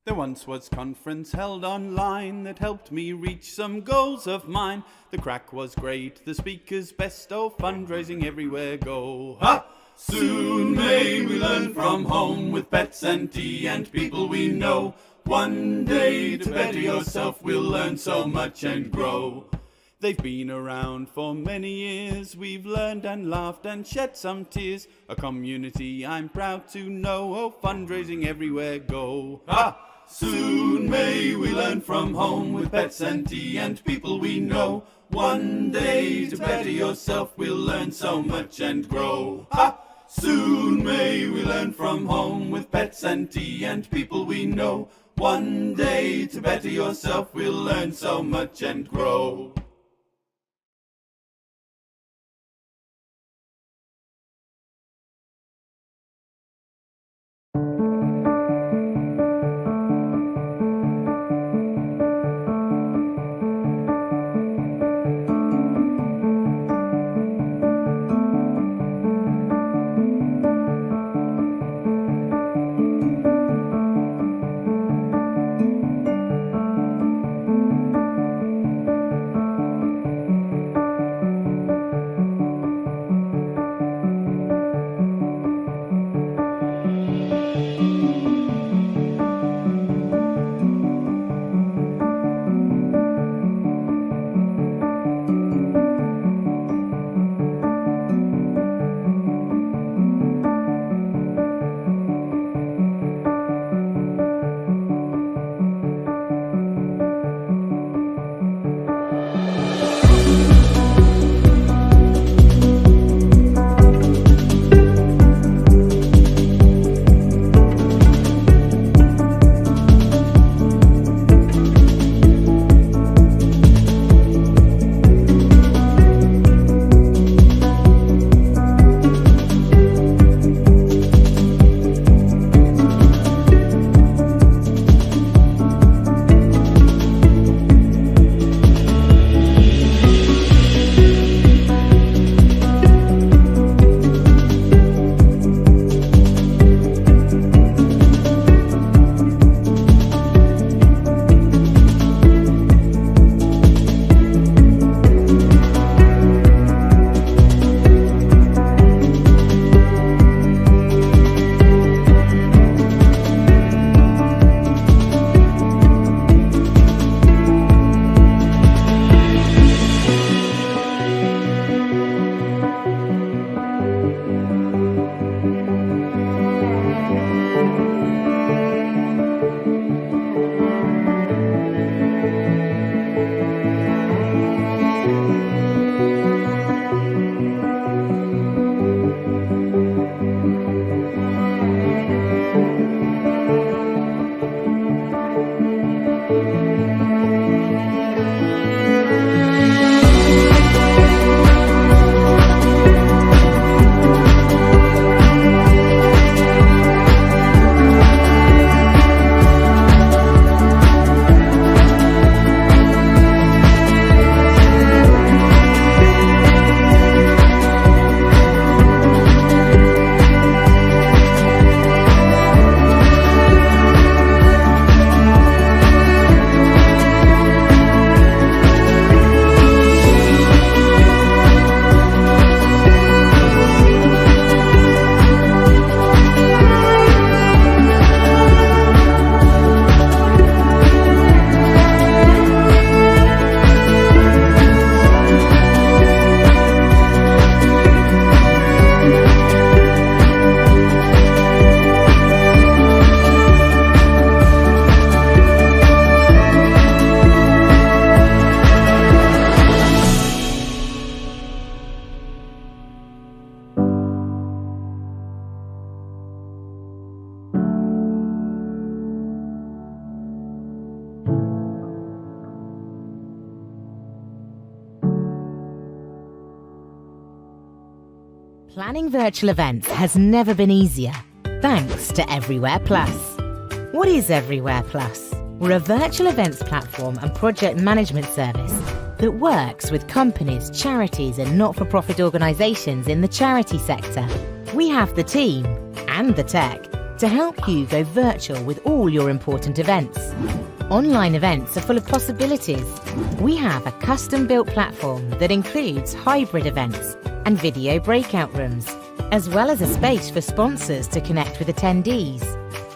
There once was conference held online that helped me reach some goals of mine. The crack was great, the speakers best, oh fundraising everywhere go. Ha! Soon may we learn from home with pets and tea and people we know. One day to better yourself we'll learn so much and grow. They've been around for many years, we've learned and laughed and shed some tears. A community I'm proud to know, oh fundraising everywhere go. Ha! Soon may we learn from home with pets and tea and people we know. One day to better yourself we'll learn so much and grow. Ha! Soon may we learn from home with pets and tea and people we know. One day to better yourself we'll learn so much and grow. Planning virtual events has never been easier, thanks to Everywhere Plus. What is Everywhere Plus? We're a virtual events platform and project management service that works with companies, charities and not-for-profit organisations in the charity sector. We have the team and the tech to to help you go virtual with all your important events. Online events are full of possibilities. We have a custom-built platform that includes hybrid events and video breakout rooms, as well as a space for sponsors to connect with attendees,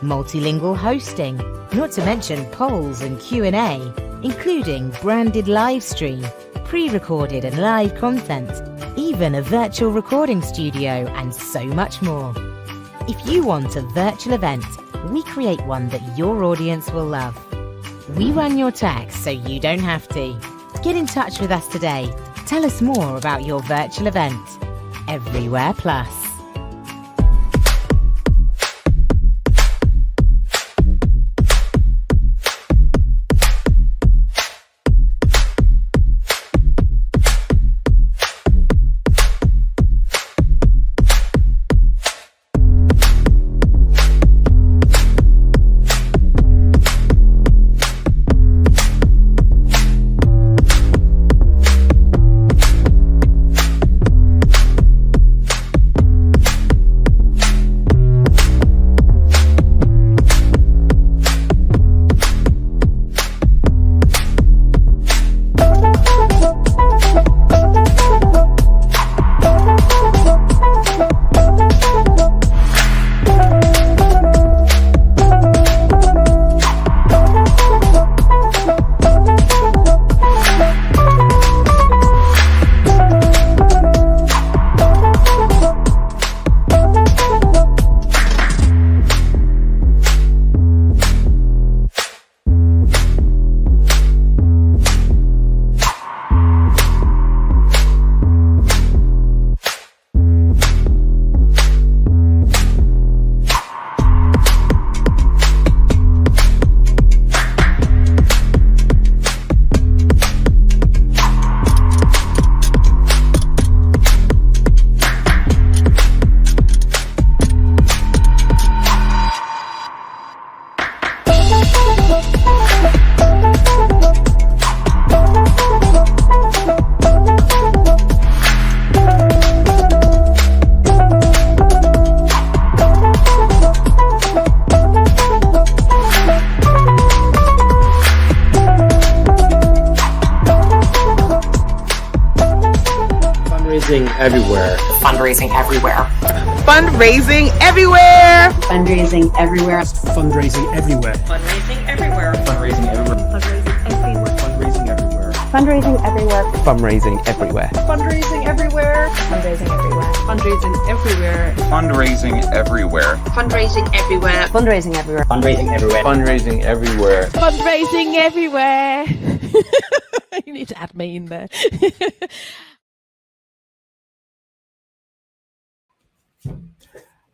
multilingual hosting, not to mention polls and Q&A, including branded live stream, pre-recorded and live content, even a virtual recording studio, and so much more. If you want a virtual event, we create one that your audience will love. We run your tax so you don't have to. Get in touch with us today. Tell us more about your virtual event. Everywhere Plus. Everywhere. Fundraising everywhere. Fundraising everywhere. Fundraising everywhere. Fundraising everywhere. Fundraising everywhere. Fundraising everywhere. Fundraising everywhere. Fundraising everywhere. Fundraising everywhere. Fundraising everywhere. Fundraising everywhere. Fundraising everywhere. Fundraising everywhere. Fundraising everywhere. Fundraising everywhere. Fundraising everywhere. Fundraising everywhere. Fundraising everywhere. You need to add me in there.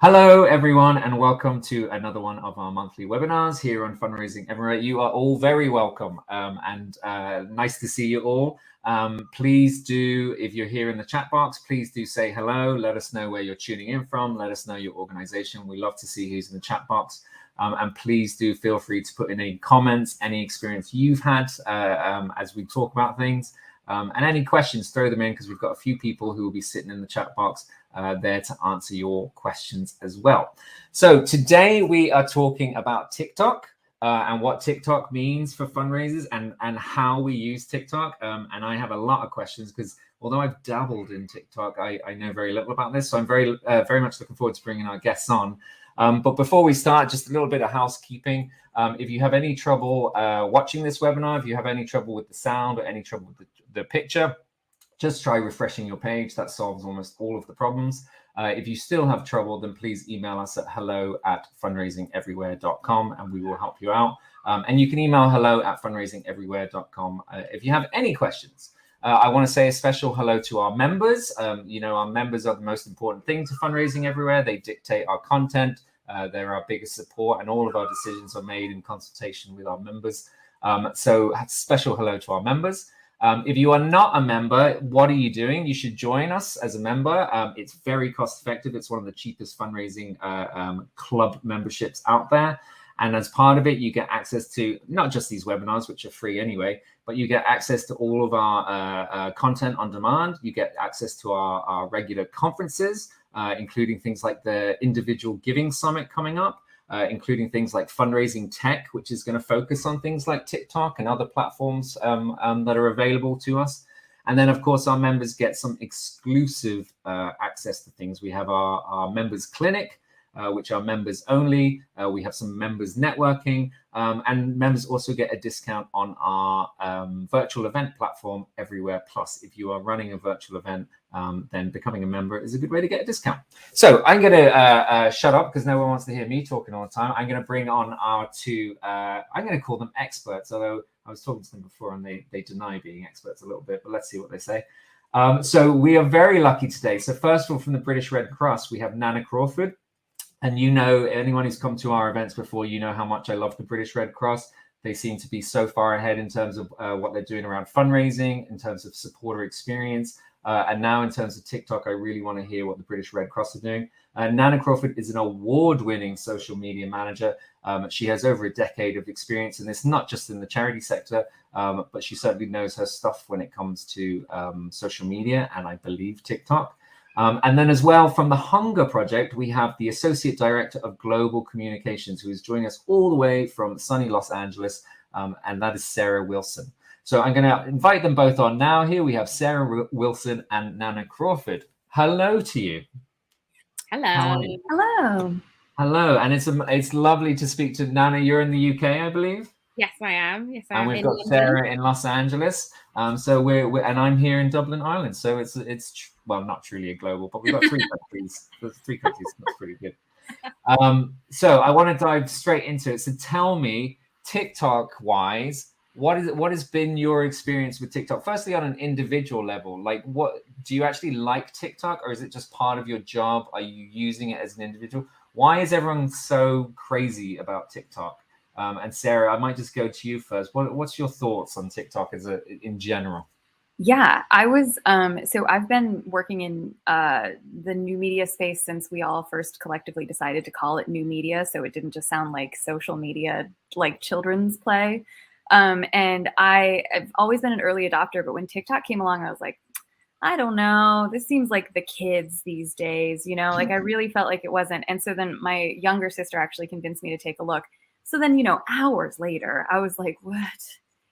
Hello, everyone, and welcome to another one of our monthly webinars here on Fundraising Everywhere. You are all very welcome and nice to see you all. Please do, if you're here in the chat box, please do say hello. Let us know where you're tuning in from. Let us know your organization. We love to see who's in the chat box. And please do feel free to put in any comments, any experience you've had as we talk about things. And any questions, throw them in, because we've got a few people who will be sitting in the chat box there to answer your questions as well. So today we are talking about TikTok and what TikTok means for fundraisers and how we use TikTok. And I have a lot of questions because although I've dabbled in TikTok, I know very little about this. So I'm very much looking forward to bringing our guests on. But before we start, just a little bit of housekeeping. If you have any trouble watching this webinar, if you have any trouble with the sound or any trouble with the picture, just try refreshing your page. That solves almost all of the problems. If you still have trouble, then please email us at hello@fundraisingeverywhere.com and we will help you out. And you can email hello@fundraisingeverywhere.com if you have any questions. I want to say a special hello to our members. Our members are the most important thing to Fundraising Everywhere. They dictate our content. They're our biggest support, and all of our decisions are made in consultation with our members. So a special hello to our members. If you are not a member, what are you doing? You should join us as a member. It's very cost effective. It's one of the cheapest fundraising club memberships out there. And as part of it, you get access to not just these webinars, which are free anyway, but you get access to all of our content on demand. You get access to our regular conferences, including things like the Individual Giving Summit coming up. including things like fundraising tech, which is going to focus on things like TikTok and other platforms that are available to us. And then, of course, our members get some exclusive access to things. We have our members clinic, which are members only. We have some members networking, and members also get a discount on our virtual event platform, Everywhere Plus. If you are running a virtual event, then becoming a member is a good way to get a discount. So I'm going to shut up because no one wants to hear me talking all the time. I'm going to bring on our two, I'm going to call them experts, although I was talking to them before and they deny being experts a little bit, but let's see what they say. So we are very lucky today. So first of all, from the British Red Cross, we have Nana Crawford. And you know, anyone who's come to our events before, you know how much I love the British Red Cross. They seem to be so far ahead in terms of what they're doing around fundraising, in terms of supporter experience. And now in terms of TikTok, I really want to hear what the British Red Cross are doing. Nana Crawford is an award-winning social media manager. She has over a decade of experience in this, not just in the charity sector, but she certainly knows her stuff when it comes to social media and I believe TikTok. And then as well from the Hunger Project, we have the Associate Director of Global Communications, who is joining us all the way from sunny Los Angeles, and that is Sara Wilson. So I'm going to invite them both on now. Here we have Sara Wilson and Nana Crawford. Hello to you. Hello. How are you? Hello. Hello, and it's lovely to speak to Nana. You're in the UK, I believe. Yes, I am. Yes, I am. And we've in got London. Sara in Los Angeles. So we're and I'm here in Dublin, Ireland. So it's well, not truly a global, but we've got three countries. There's three countries. That's pretty good. So I want to dive straight into it. So tell me, TikTok wise, what has been your experience with TikTok? Firstly, on an individual level, like what do you actually like TikTok, or is it just part of your job? Are you using it as an individual? Why is everyone so crazy about TikTok? And Sara, I might just go to you first. What's your thoughts on TikTok in general? Yeah, I was, so I've been working in the new media space since we all first collectively decided to call it new media. So it didn't just sound like social media, like children's play. And I've always been an early adopter, but when TikTok came along, I was like, I don't know, this seems like the kids these days, you know, like I really felt like it wasn't. And so then my younger sister actually convinced me to take a look. So then, you know, hours later, I was like, what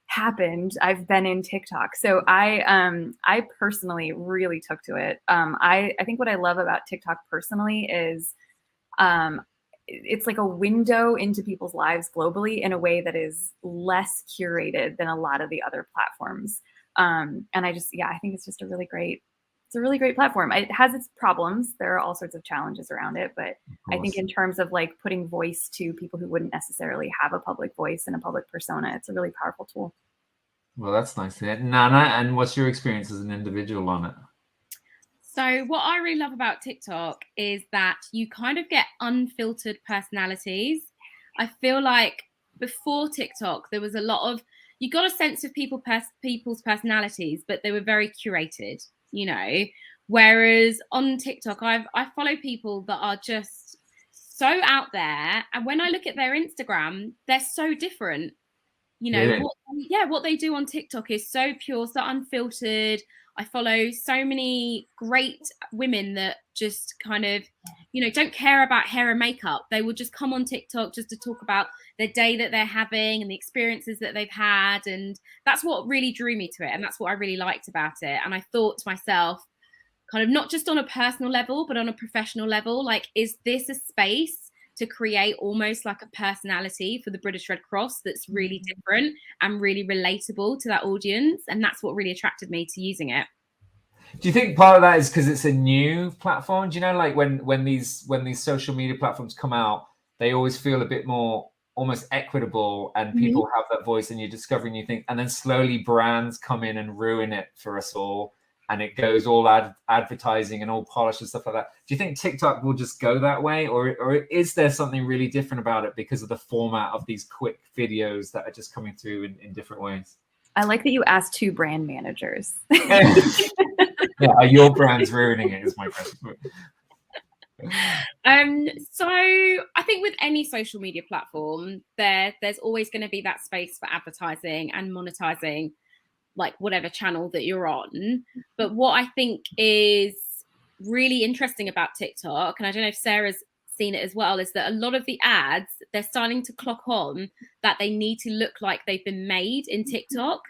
happened? I've been in TikTok. So I personally really took to it. I think what I love about TikTok personally is it's like a window into people's lives globally in a way that is less curated than a lot of the other platforms. And I think it's just a really great platform. It has its problems. There are all sorts of challenges around it, but I think in terms of like putting voice to people who wouldn't necessarily have a public voice and a public persona, it's a really powerful tool. Well, that's nice to hear. Nana, and what's your experience as an individual on it? So what I really love about TikTok is that you kind of get unfiltered personalities. I feel like before TikTok, there was a lot of, you got a sense of people's personalities, but they were very curated, you know, whereas on TikTok, I follow people that are just so out there. And when I look at their Instagram, they're so different. You know, really? what they do on TikTok is so pure, so unfiltered. I follow so many great women that just kind of, you know, don't care about hair and makeup. They will just come on TikTok just to talk about their day that they're having and the experiences that they've had. And that's what really drew me to it. And that's what I really liked about it. And I thought to myself, kind of not just on a personal level, but on a professional level, like, is this a space to create almost like a personality for the British Red Cross that's really different and really relatable to that audience? And that's what really attracted me to using it. Do you think part of that is because it's a new platform? Do you know, like when these social media platforms come out, they always feel a bit more almost equitable and people have that voice and you're discovering new things, and then slowly brands come in and ruin it for us all. And it goes all advertising and all polished and stuff like that. Do you think TikTok will just go that way? Or is there something really different about it because of the format of these quick videos that are just coming through in different ways? I like that you asked two brand managers. Yeah, are your brands ruining it is my question. So I think with any social media platform, there's always going to be that space for advertising and monetizing like whatever channel that you're on. But what I think is really interesting about TikTok, and I don't know if Sara's seen it as well, is that a lot of the ads, they're starting to clock on that they need to look like they've been made in TikTok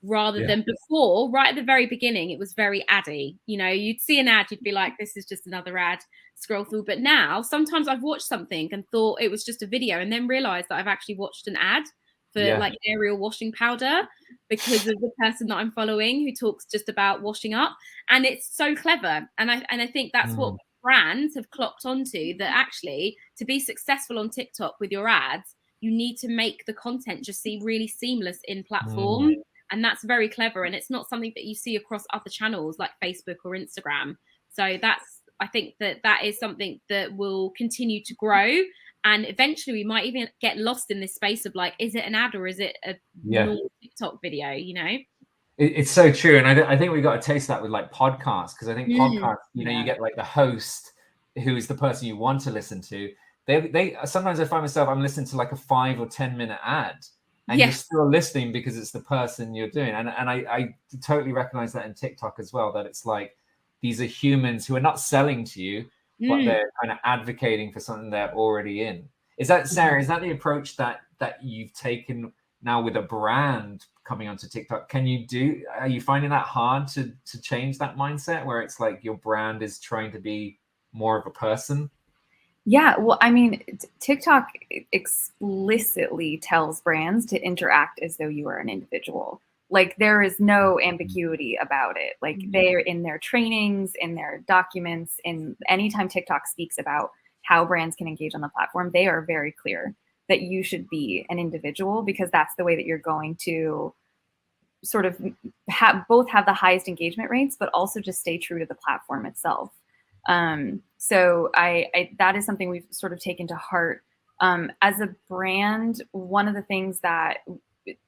rather than before. Right at the very beginning, it was very addy. You know, you'd see an ad, you'd be like, this is just another ad, scroll through. But now sometimes I've watched something and thought it was just a video and then realized that I've actually watched an ad for like Ariel washing powder because of the person that I'm following who talks just about washing up. And it's so clever. And I think that's what brands have clocked onto, that actually to be successful on TikTok with your ads, you need to make the content just seem really seamless in platform. And that's very clever. And it's not something that you see across other channels like Facebook or Instagram. So I think that is something that will continue to grow. And eventually we might even get lost in this space of like, is it an ad or is it a normal TikTok video, you know? It's so true. And I think we got to taste that with like podcasts, because I think podcasts, you know, you get like the host who is the person you want to listen to. They sometimes I find myself, I'm listening to like a 5 or 10 minute ad and you're still listening because it's the person you're doing. And I totally recognize that in TikTok as well, that it's like, these are humans who are not selling to you, but they're kind of advocating for something they're already in. Is that, Sarah, is that the approach that you've taken now with a brand coming onto TikTok? Are you finding that hard to change that mindset where it's like your brand is trying to be more of a person? Yeah, well, I mean, TikTok explicitly tells brands to interact as though you are an individual. Like, there is no ambiguity about it. Like, they're in their trainings, in their documents, in anytime TikTok speaks about how brands can engage on the platform, they are very clear that you should be an individual, because that's the way that you're going to sort of both have the highest engagement rates, but also just stay true to the platform itself. So that is something we've sort of taken to heart. As a brand, one of the things that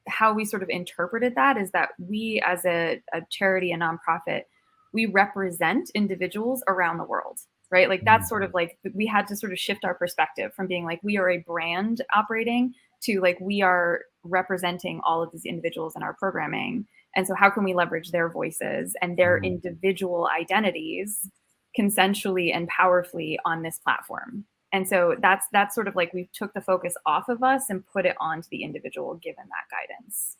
how we sort of interpreted that is that we, as a charity, a nonprofit, we represent individuals around the world, right? Like, that's sort of like, we had to sort of shift our perspective from being like, we are a brand operating to like, we are representing all of these individuals in our programming. And so how can we leverage their voices and their individual identities consensually and powerfully on this platform? And so that's sort of like, we took the focus off of us and put it onto the individual, given that guidance.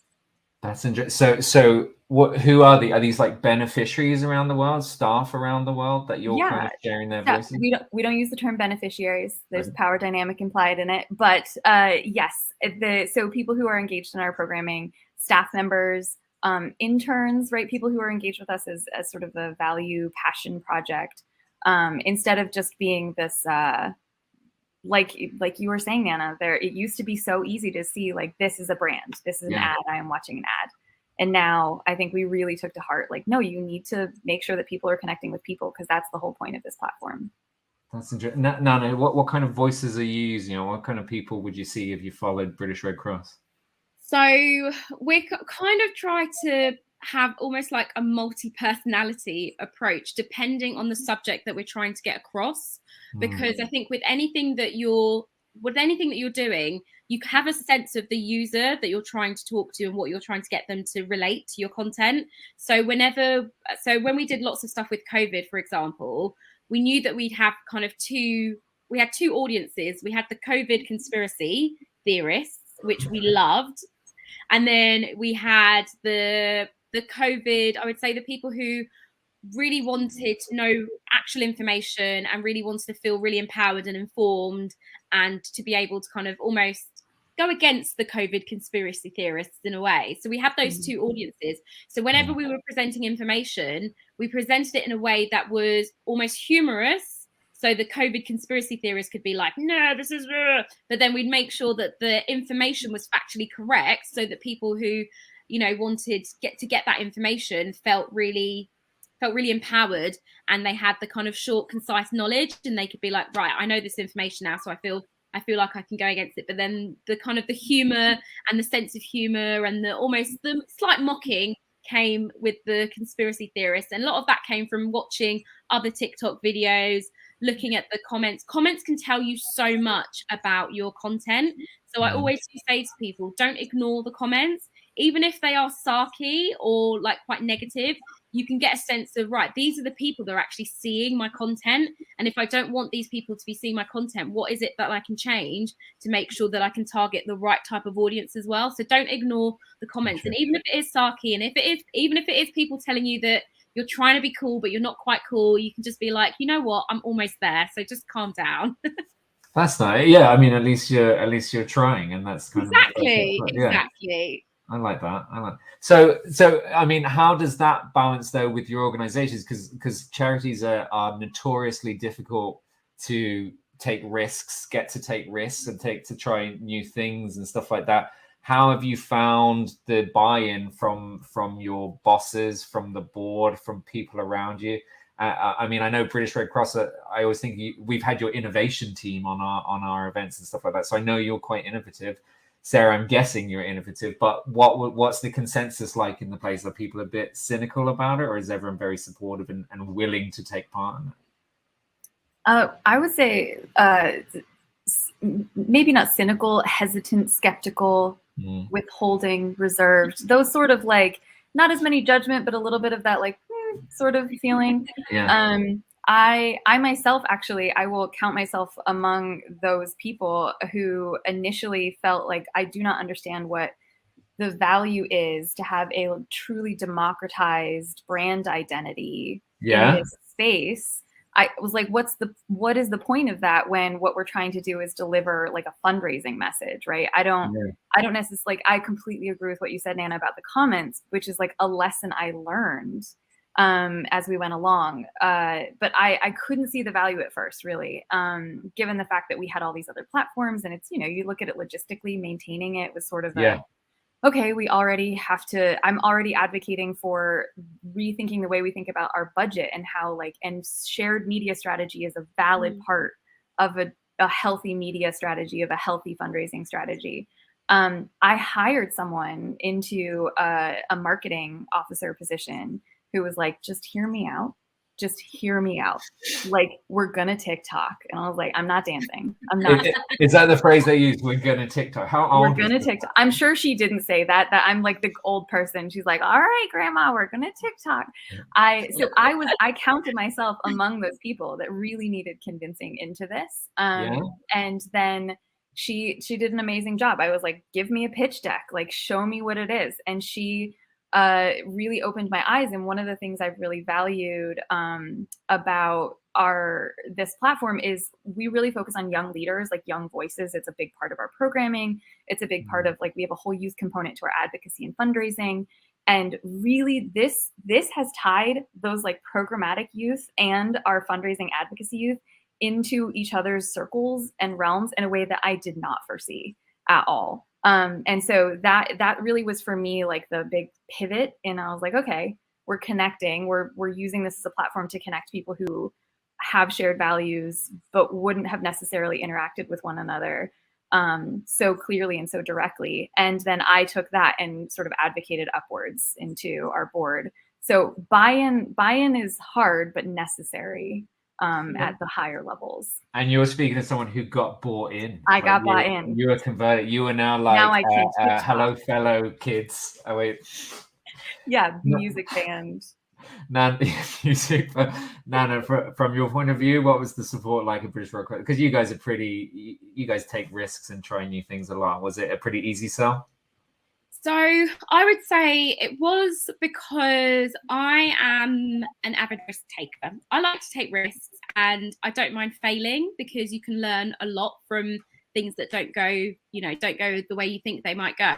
That's interesting. So who are these like beneficiaries around the world, staff around the world that you're kind of sharing their voices? We don't use the term beneficiaries. There's a power dynamic implied in it, but yes, so people who are engaged in our programming, staff members, interns, right? People who are engaged with us as sort of a value passion project, instead of just being this, like you were saying, Nana, it used to be so easy to see like, this is a brand, this is an ad, I am watching an ad. And now I think we really took to heart, like, no, you need to make sure that people are connecting with people, because that's the whole point of this platform. That's interesting. Nana, what kind of voices are you using? What kind of people would you see if you followed British Red Cross? So we kind of try to have almost like a multi-personality approach, depending on the subject that we're trying to get across. Because I think with anything that you're doing, you have a sense of the user that you're trying to talk to and what you're trying to get them to relate to your content. So when we did lots of stuff with COVID, for example, we knew that we'd have kind of two audiences. We had the COVID conspiracy theorists, which we loved. And then we had the COVID, I would say, the people who really wanted to know actual information and really wanted to feel really empowered and informed, and to be able to kind of almost go against the COVID conspiracy theorists in a way. So we have those two audiences. So whenever we were presenting information, we presented it in a way that was almost humorous. So the COVID conspiracy theorists could be like, no, this is, but then we'd make sure that the information was factually correct, so that people who, you know, wanted to get that information felt really empowered, and they had the kind of short, concise knowledge, and they could be like, right, I know this information now, so I feel like I can go against it. But then the kind of the humor and the sense of humor and the slight mocking came with the conspiracy theorists. And a lot of that came from watching other TikTok videos, looking at the comments. Comments can tell you so much about your content. So I always say to people, don't ignore the comments. Even if they are sarky or like quite negative, you can get a sense of, right, these are the people that are actually seeing my content. And if I don't want these people to be seeing my content, what is it that I can change to make sure that I can target the right type of audience as well? So don't ignore the comments. Sure. And even if it is sarky, and even if it is people telling you that you're trying to be cool, but you're not quite cool, you can just be like, you know what, I'm almost there. So just calm down. That's nice. Yeah, I mean, at least you're trying, and that's kind exactly. of yeah. Exactly. I like that. So I mean, how does that balance though with your organizations? Because charities are notoriously difficult to take risks, and to try new things and stuff like that. How have you found the buy-in from your bosses, from the board, from people around you? I mean, I know British Red Cross. I always think we've had your innovation team on our events and stuff like that. So I know you're quite innovative. Sarah, I'm guessing you're innovative, but what's the consensus like in the place? Are people a bit cynical about it, or is everyone very supportive and willing to take part in it? I would say maybe not cynical, hesitant, skeptical, withholding, reserved, those sort of like not as many judgment, but a little bit of that like sort of feeling. Yeah. I myself, actually, I will count myself among those people who initially felt like I do not understand what the value is to have a truly democratized brand identity in this space. I was like, what is the point of that when what we're trying to do is deliver like a fundraising message, right? I don't necessarily, like, I completely agree with what you said, Nana, about the comments, which is like a lesson I learned as we went along. But I couldn't see the value at first, really, given the fact that we had all these other platforms, and it's, you look at it logistically, maintaining it was sort of okay, we already have to, I'm already advocating for rethinking the way we think about our budget and how and shared media strategy is a valid part of a healthy media strategy, of a healthy fundraising strategy. I hired someone into a marketing officer position who was like, just hear me out. Just hear me out. Like, we're gonna TikTok. And I was like, I'm not dancing. I'm not. Is that the phrase they use? We're gonna TikTok. How old? We're gonna TikTok. I'm sure she didn't say that I'm like the old person. She's like, all right, grandma, we're gonna TikTok. I counted myself among those people that really needed convincing into this. And then she did an amazing job. I was like, give me a pitch deck, like show me what it is. And she really opened my eyes. And one of the things I've really valued about this platform is we really focus on young leaders, like young voices. It's a big part of our programming. It's a big part of, like, we have a whole youth component to our advocacy and fundraising. And really this has tied those like programmatic youth and our fundraising advocacy youth into each other's circles and realms in a way that I did not foresee at all. And so that really was for me like the big pivot. And I was like, okay, we're connecting. We're using this as a platform to connect people who have shared values, but wouldn't have necessarily interacted with one another so clearly and so directly. And then I took that and sort of advocated upwards into our board. So buy-in is hard, but necessary at the higher levels. And you're speaking to someone who got bought in. I got bought in. You were converted. You are now like, now I can hello, fellow kids. Oh, wait. Yeah, music band. Nana, from your point of view, what was the support like in British Rock? Because you guys take risks and try new things a lot. Was it a pretty easy sell? So I would say it was, because I am an avid risk taker. I like to take risks and I don't mind failing, because you can learn a lot from things that don't go the way you think they might go.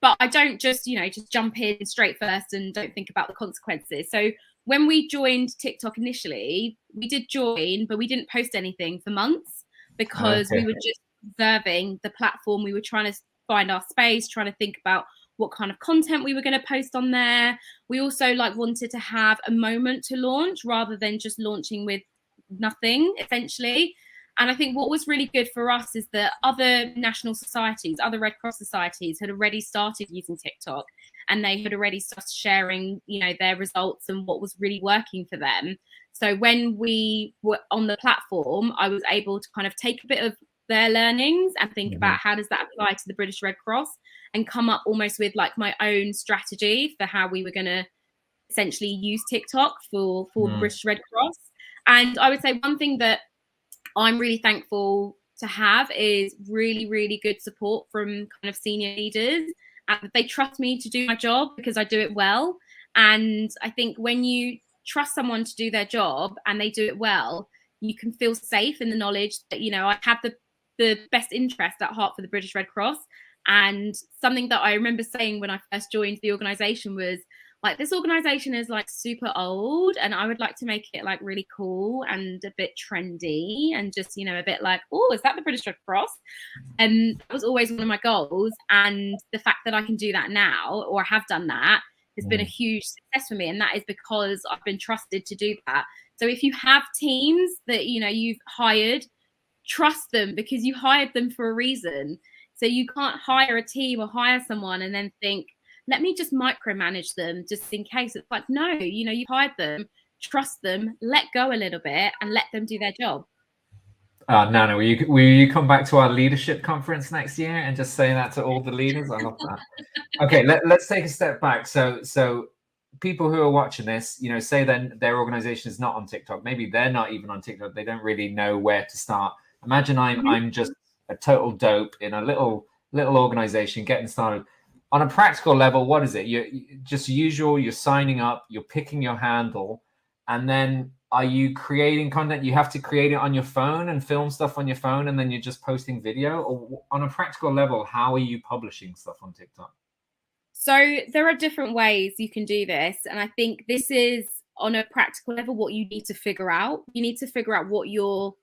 But I don't just jump in straight first and don't think about the consequences. So when we joined TikTok initially, we did join, but we didn't post anything for months because we were just observing the platform. We were trying to find our space, trying to think about what kind of content we were going to post on there. We also wanted to have a moment to launch rather than just launching with nothing, essentially. And I think what was really good for us is that other national societies, other Red Cross societies had already started using TikTok, and they had already started sharing, their results and what was really working for them. So when we were on the platform, I was able to kind of take a bit of their learnings and think about how does that apply to the British Red Cross, and come up almost with like my own strategy for how we were going to essentially use TikTok for the British Red Cross. And I would say one thing that I'm really thankful to have is really, really good support from kind of senior leaders. And they trust me to do my job because I do it well. And I think when you trust someone to do their job and they do it well, you can feel safe in the knowledge that, you know, I have the best interest at heart for the British Red Cross. And something that I remember saying when I first joined the organization was, like, this organization is like super old and I would like to make it like really cool and a bit trendy and just, you know, a bit like, oh, is that the British Red Cross? And that was always one of my goals. And the fact that I can do that now, or have done that, has been a huge success for me. And that is because I've been trusted to do that. So if you have teams that, you know, you've hired, trust them, because you hired them for a reason. So you can't hire a team or hire someone and then think, let me just micromanage them just in case. It's like, no, you know, you've hired them, trust them, let go a little bit and let them do their job. Nana, will you come back to our leadership conference next year and just say that to all the leaders? I love that. Okay, let's take a step back. So people who are watching this, you know, say then their organization is not on TikTok. Maybe they're not even on TikTok. They don't really know where to start. Imagine I'm just a total dope in a little organization getting started. On a practical level, what is it? You just usual, you're signing up, you're picking your handle, and then are you creating content? You have to create it on your phone and film stuff on your phone, and then you're just posting video? Or on a practical level, how are you publishing stuff on TikTok? So there are different ways you can do this. And I think this is, on a practical level, what you need to figure out. You need to figure out what your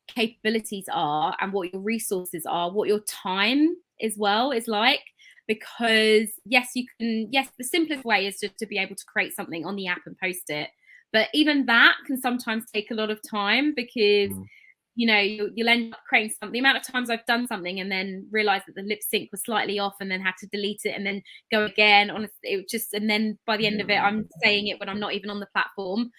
capabilities are and what your resources are, what your time as well is like. Because yes, the simplest way is just to be able to create something on the app and post it. But even that can sometimes take a lot of time because, you know, you'll end up creating something. The amount of times I've done something and then realized that the lip sync was slightly off and then had to delete it and then go again. Honestly, it just, and then by the end of it, I'm saying it when I'm not even on the platform.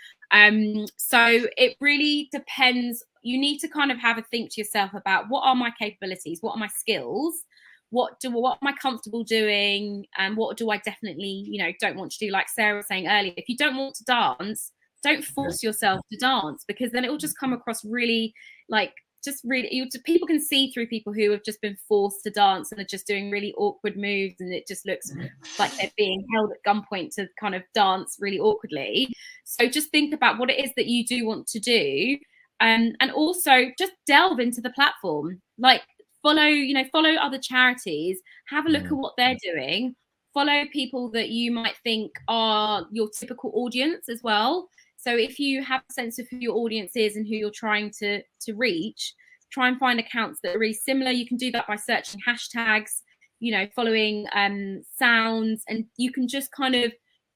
So it really depends. You need to kind of have a think to yourself about, what are my capabilities? What are my skills? What am I comfortable doing? And what do I definitely, you know, don't want to do? Like Sarah was saying earlier, if you don't want to dance, don't force yourself to dance, because then it will just come across really like, people can see through people who have just been forced to dance and are just doing really awkward moves, and it just looks like they're being held at gunpoint to kind of dance really awkwardly. So just think about what it is that you do want to do, and also just delve into the platform. Like, follow other charities, have a look at what they're doing, follow people that you might think are your typical audience as well. So if you have a sense of who your audience is and who you're trying to reach, try and find accounts that are really similar. You can do that by searching hashtags, you know, following sounds, and you can just kind of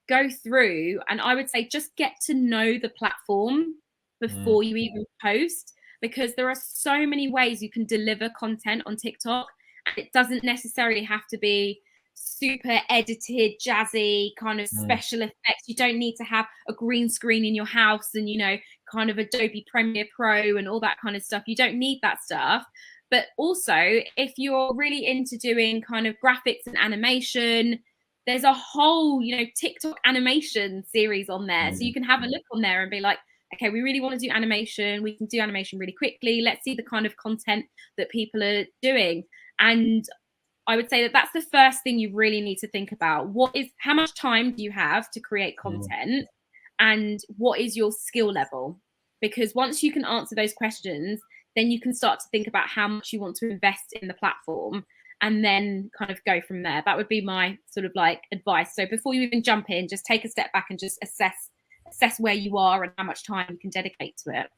go through. And I would say just get to know the platform before you even post, because there are so many ways you can deliver content on TikTok. And it doesn't necessarily have to be super edited, jazzy kind of special effects. You don't need to have a green screen in your house and, you know, kind of Adobe Premiere Pro and all that kind of stuff. You don't need that stuff. But also, if you're really into doing kind of graphics and animation, there's a whole, you know, TikTok animation series on there. So you can have a look on there and be like, okay, we really want to do animation. We can do animation really quickly. Let's see the kind of content that people are doing. And I would say that that's the first thing you really need to think about. How much time do you have to create content, and what is your skill level? Because once you can answer those questions, then you can start to think about how much you want to invest in the platform, and then kind of go from there. That would be my sort of like advice. So before you even jump in, just take a step back and just assess where you are and how much time you can dedicate to it.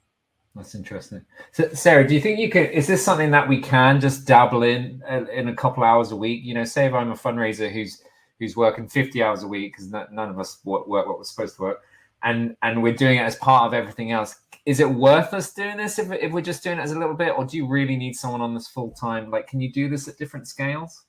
That's interesting. So Sarah, do you think is this something that we can just dabble in a couple hours a week? You know, say if I'm a fundraiser who's working 50 hours a week, because none of us work what we're supposed to work, and we're doing it as part of everything else. Is it worth us doing this if we're just doing it as a little bit, or do you really need someone on this full time? Like, can you do this at different scales?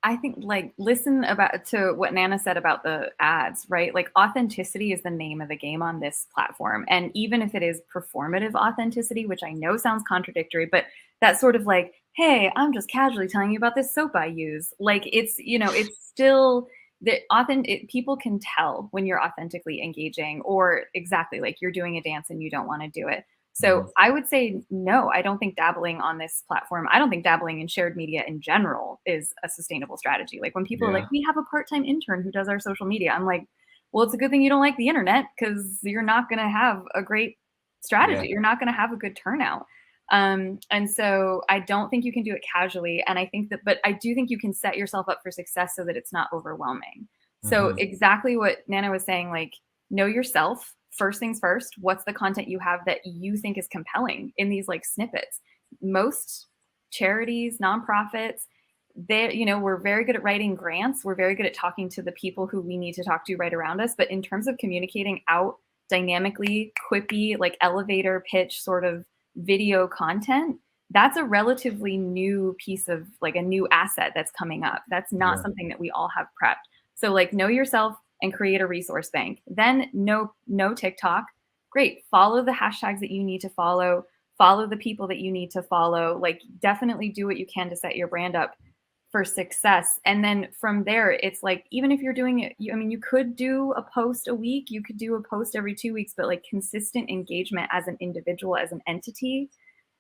I think, like, listen to what Nana said about the ads, right? Like, authenticity is the name of the game on this platform. And even if it is performative authenticity, which I know sounds contradictory, but that's sort of like, hey, I'm just casually telling you about this soap I use. Like, it's, you know, it's still, people can tell when you're authentically engaging, or exactly like you're doing a dance and you don't want to do it. So I would say, no, I don't think dabbling on this platform, I don't think dabbling in shared media in general is a sustainable strategy. Like when people are like, we have a part-time intern who does our social media, I'm like, well, it's a good thing you don't like the internet, because you're not going to have a great strategy. You're not going to have a good turnout. And so I don't think you can do it casually. And I think that, but I do think you can set yourself up for success so that it's not overwhelming. So exactly what Nana was saying, like, know yourself. First things first, what's the content you have that you think is compelling in these like snippets? Most charities, nonprofits, we're very good at writing grants. We're very good at talking to the people who we need to talk to right around us. But in terms of communicating out dynamically, quippy, like elevator pitch sort of video content, that's a relatively new piece of like a new asset that's coming up. That's not something that we all have prepped. So like know yourself and create a resource bank. Then no TikTok. Great. Follow the hashtags that you need to follow the people that you need to follow. Like definitely do what you can to set your brand up for success. And then from there, it's like, even if you're doing it, you could do a post a week, you could do a post every 2 weeks, but like consistent engagement as an individual, as an entity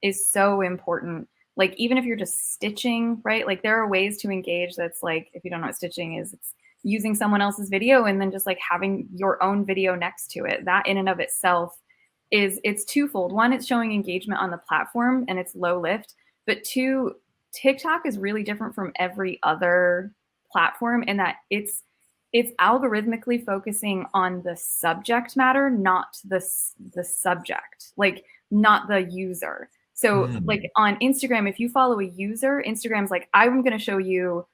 is so important. Like even if you're just stitching, right? Like there are ways to engage that's like, if you don't know what stitching is, it's using someone else's video and then just like having your own video next to it. That in and of itself it's twofold. One, it's showing engagement on the platform and it's low lift, but two, TikTok is really different from every other platform in that it's algorithmically focusing on the subject matter, not the subject, like not the user. So like on Instagram, if you follow a user, Instagram's like, I'm going to show you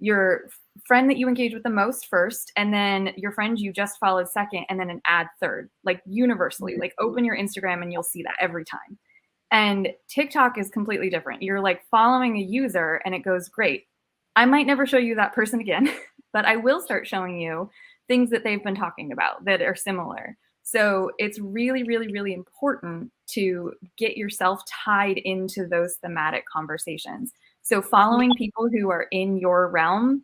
your friend that you engage with the most first, and then your friend you just followed second, and then an ad third, like universally, like open your Instagram and you'll see that every time. And TikTok is completely different. You're like following a user and it goes, great. I might never show you that person again, but I will start showing you things that they've been talking about that are similar. So it's really, really, really important to get yourself tied into those thematic conversations. So following people who are in your realm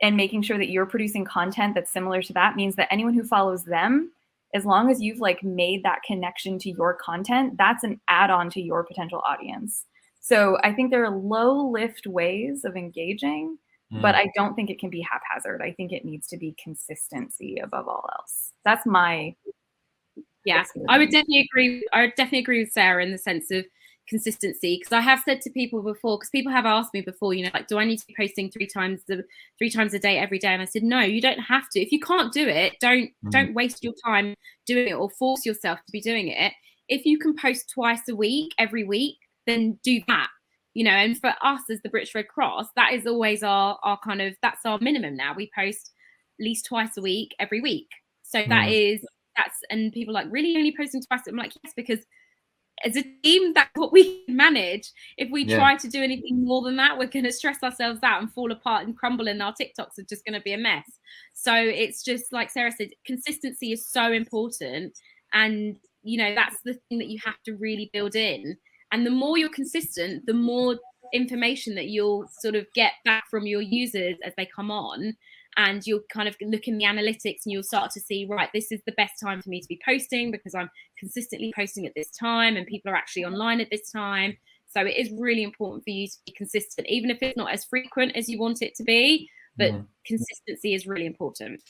and making sure that you're producing content that's similar to that means that anyone who follows them, as long as you've like made that connection to your content, that's an add-on to your potential audience. So I think there are low lift ways of engaging, but I don't think it can be haphazard. I think it needs to be consistency above all else. That's my I would definitely agree with Sarah in the sense of consistency, because I have said to people before, because people have asked me before, like, do I need to be posting three times a day every day? And I said, no, you don't have to. If you can't do it, don't waste your time doing it or force yourself to be doing it. If you can post twice a week, every week, then do that. And for us as the British Red Cross, that is always our kind of, that's our minimum now. We post at least twice a week, every week. So and people are like, really only posting twice? I'm like, yes, because as a team, that's what we can manage. If we try to do anything more than that, we're going to stress ourselves out and fall apart and crumble, and our TikToks are just going to be a mess. So it's just like Sarah said, consistency is so important. And, that's the thing that you have to really build in. And the more you're consistent, the more information that you'll sort of get back from your users as they come on. And you'll kind of look in the analytics and you'll start to see, right, this is the best time for me to be posting because I'm consistently posting at this time and people are actually online at this time. So it is really important for you to be consistent, even if it's not as frequent as you want it to be, but consistency is really important.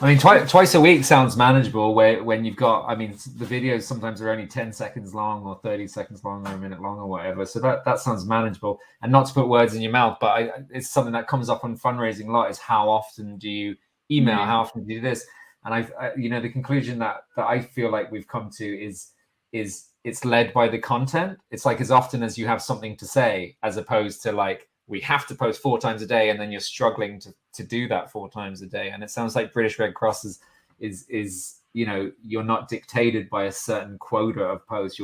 I mean, twice a week sounds manageable when you've got, the videos sometimes are only 10 seconds long or 30 seconds long or a minute long or whatever. So that sounds manageable. And not to put words in your mouth, but it's something that comes up on fundraising a lot is how often do you email? How often do you do this? And the conclusion that I feel like we've come to is it's led by the content. It's like as often as you have something to say, as opposed to like, we have to post 4 times a day and then you're struggling to do that 4 times a day. And it sounds like British Red Cross is you're not dictated by a certain quota of posts,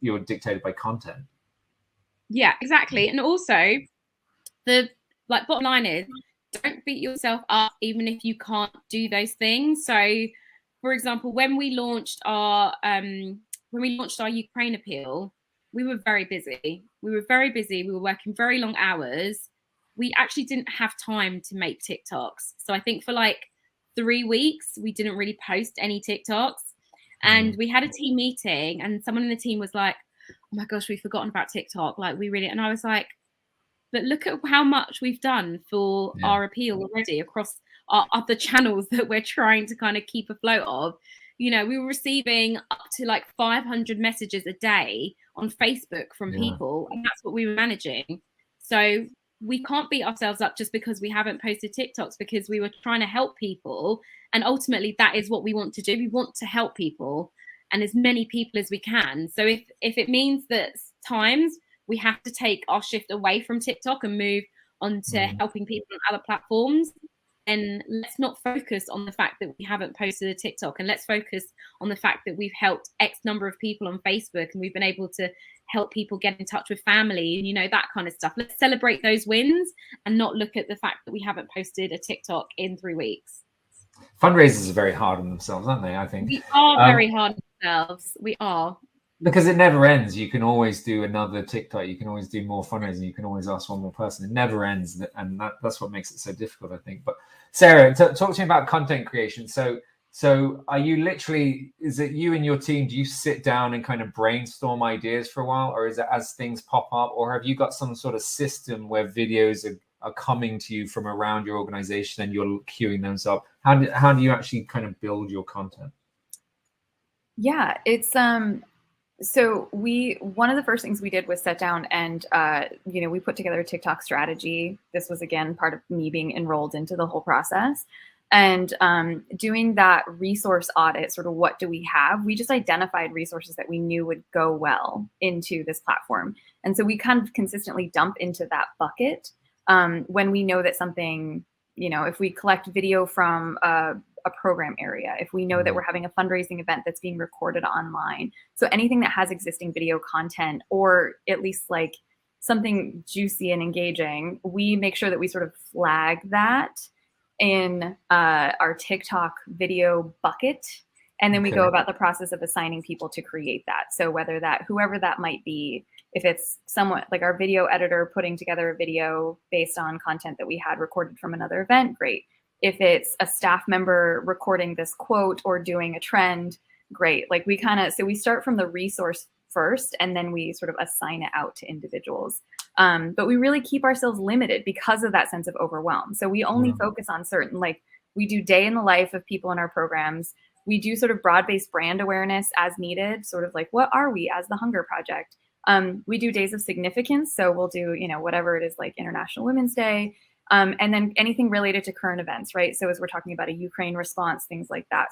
you're dictated by content. Yeah, exactly. And also the bottom line is, don't beat yourself up even if you can't do those things. So for example, when we launched our Ukraine appeal, we were very busy. We were working very long hours. we actually didn't have time to make TikToks. So I think for like 3 weeks, we didn't really post any TikToks. And we had a team meeting and someone in the team was like, oh my gosh, we've forgotten about TikTok. Like we really, and I was like, but look at how much we've done for our appeal already across our other channels that we're trying to kind of keep afloat of. You know, we were receiving up to like 500 messages a day on Facebook from people, and that's what we were managing. So we can't beat ourselves up just because we haven't posted TikToks, because we were trying to help people. And ultimately, that is what we want to do. We want to help people and as many people as we can. So if it means that times we have to take our shift away from TikTok and move on to helping people on other platforms, and let's not focus on the fact that we haven't posted a TikTok, and let's focus on the fact that we've helped X number of people on Facebook and we've been able to help people get in touch with family and, you know, that kind of stuff. Let's celebrate those wins and not look at the fact that we haven't posted a TikTok in 3 weeks. Fundraisers are very hard on themselves, aren't they? I think we are very hard on ourselves. We are. Because it never ends. You can always do another TikTok. You can always do more fundraising. You can always ask one more person. It never ends, and that's what makes it so difficult, I think. But Sarah, talk to me about content creation. So are you literally? Is it you and your team? Do you sit down and kind of brainstorm ideas for a while, or is it as things pop up, or have you got some sort of system where videos are coming to you from around your organization and you're queuing those up? How do you actually kind of build your content? Yeah, it's so one of the first things we did was sit down and, we put together a TikTok strategy. This was, again, part of me being enrolled into the whole process. And doing that resource audit, sort of what do we have? We just identified resources that we knew would go well into this platform. And so we kind of consistently dump into that bucket when we know that something, if we collect video from a program area, if we know that we're having a fundraising event that's being recorded online. So anything that has existing video content, or at least like something juicy and engaging, we make sure that we sort of flag that in our TikTok video bucket. And then we go about the process of assigning people to create that. So whoever that might be, if it's someone like our video editor putting together a video based on content that we had recorded from another event, great. If it's a staff member recording this quote or doing a trend, great. Like we start from the resource first, and then we sort of assign it out to individuals. But we really keep ourselves limited because of that sense of overwhelm. So we only focus on certain, like we do day in the life of people in our programs. We do sort of broad-based brand awareness as needed, sort of like, what are we as the Hunger Project? We do days of significance. So we'll do, whatever it is, like International Women's Day. And then anything related to current events, right? So as we're talking about a Ukraine response, things like that.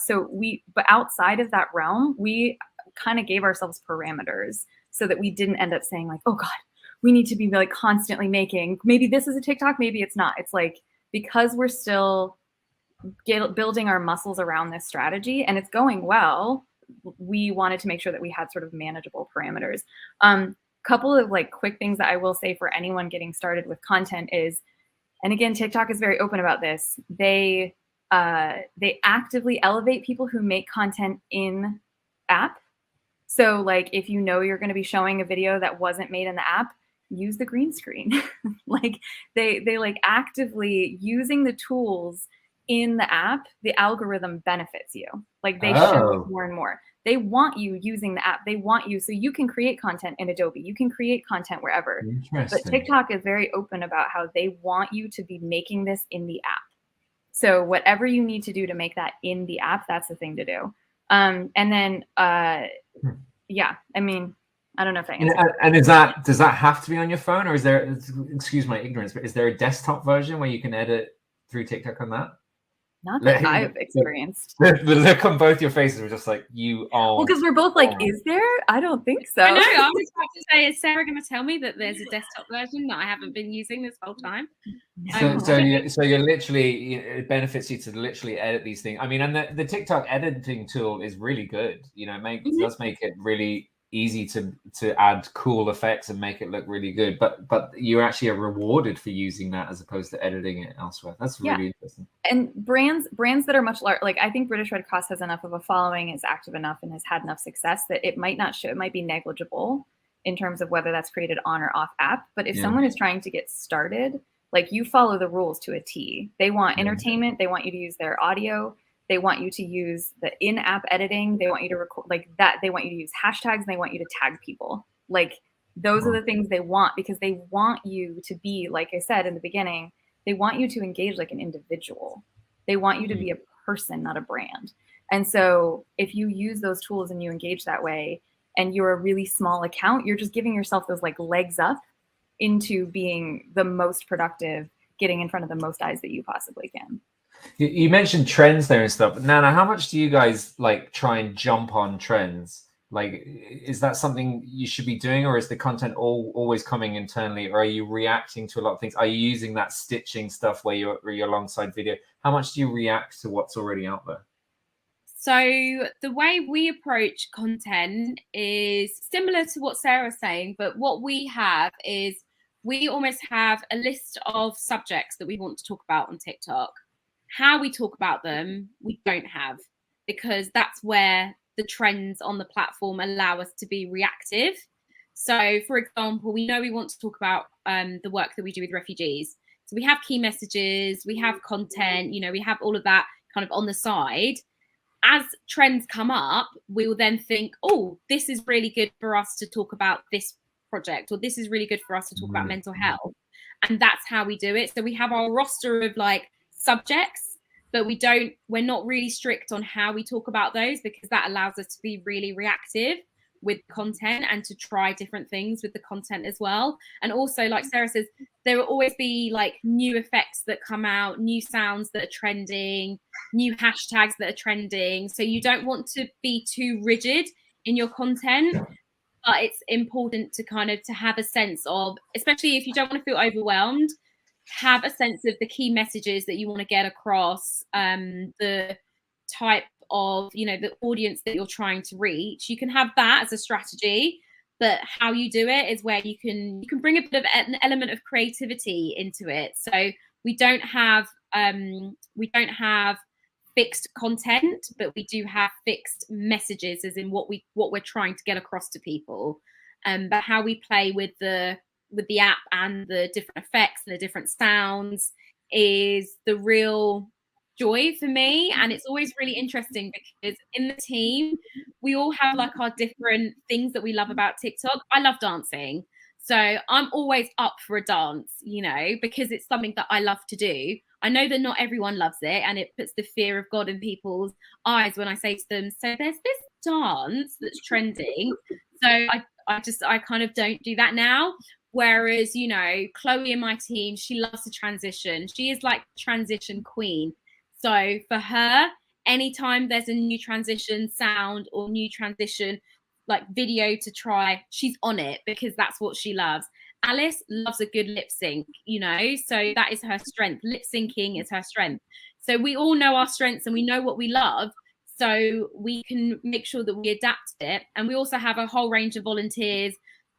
But outside of that realm, we kind of gave ourselves parameters so that we didn't end up saying like, oh God, we need to be like constantly making, maybe this is a TikTok, maybe it's not. It's like, because we're still building our muscles around this strategy and it's going well, we wanted to make sure that we had sort of manageable parameters. Couple of like quick things that I will say for anyone getting started with content is, and again, TikTok is very open about this. They actively elevate people who make content in app. So like if you're going to be showing a video that wasn't made in the app, use the green screen. Like they like actively using the tools in the app, the algorithm benefits you. Like they show it more and more. They want you using the app. They want you, so you can create content in Adobe. You can create content wherever. But TikTok is very open about how they want you to be making this in the app. So whatever you need to do to make that in the app, that's the thing to do. And then, yeah, I mean, I don't know if I answered. And does that have to be on your phone, or is there, excuse my ignorance, but is there a desktop version where you can edit through TikTok on that? Not that I've experienced. The look on both your faces were just like, you are. Well, because we're both like, is there? I don't think so. I know. I was about to say, is Sarah going to tell me that there's a desktop version that I haven't been using this whole time? So you're literally, it benefits you to literally edit these things. I mean, and the TikTok editing tool is really good. It does make it really easy to add cool effects and make it look really good, but you actually are rewarded for using that as opposed to editing it elsewhere. That's really interesting. And brands that are much larger, like I think British Red Cross has enough of a following, is active enough, and has had enough success that it might not show, it might be negligible in terms of whether that's created on or off app. But if someone is trying to get started, Like, you follow the rules to a T. They want entertainment. They want you to use their audio. They want you to use the in-app editing. They want you to record like that. They want you to use hashtags, and they want you to tag people. Like, those are the things they want, because they want you to be, like I said in the beginning, they want you to engage like an individual. They want you to be a person, not a brand. And so if you use those tools and you engage that way, and you're a really small account, you're just giving yourself those like legs up into being the most productive, getting in front of the most eyes that you possibly can. You mentioned trends there and stuff. Nana, how much do you guys like try and jump on trends? Like, is that something you should be doing, or is the content always coming internally, or are you reacting to a lot of things? Are you using that stitching stuff where you're alongside video? How much do you react to what's already out there? So the way we approach content is similar to what Sarah's saying, but what we have is we almost have a list of subjects that we want to talk about on TikTok. How we talk about them, we don't have, because that's where the trends on the platform allow us to be reactive. So, for example, we know we want to talk about the work that we do with refugees. So we have key messages, we have content, you know, we have all of that kind of on the side. As trends come up, we will then think, oh, this is really good for us to talk about this project, or this is really good for us to talk about mental health. And that's how we do it. So we have our roster of like subjects, but we're not really strict on how we talk about those, because that allows us to be really reactive with content and to try different things with the content as well. And also, like Sarah says, there will always be like new effects that come out, new sounds that are trending, new hashtags that are trending. So you don't want to be too rigid in your content, but it's important to kind of to have a sense of, especially if you don't want to feel overwhelmed, have a sense of the key messages that you want to get across, the type of, you know, the audience that you're trying to reach. You can have that as a strategy, but how you do it is where you can bring a bit of an element of creativity into it. So we don't have fixed content, but we do have fixed messages, as in what we're trying to get across to people. But how we play with the app and the different effects and the different sounds is the real joy for me. And it's always really interesting, because in the team we all have like our different things that we love about TikTok. I love dancing, so I'm always up for a dance, you know, because it's something that I love to do. I know that not everyone loves it, and it puts the fear of God in people's eyes when I say to them, so there's this dance that's trending, so I kind of don't do that now. Whereas, you know, Chloe in my team, she loves to transition. She is like transition queen. So for her, anytime there's a new transition sound or new transition like video to try, she's on it, because that's what she loves. Alice loves a good lip sync, you know, so that is her strength. Lip syncing is her strength. So we all know our strengths and we know what we love, so we can make sure that we adapt it. And we also have a whole range of volunteers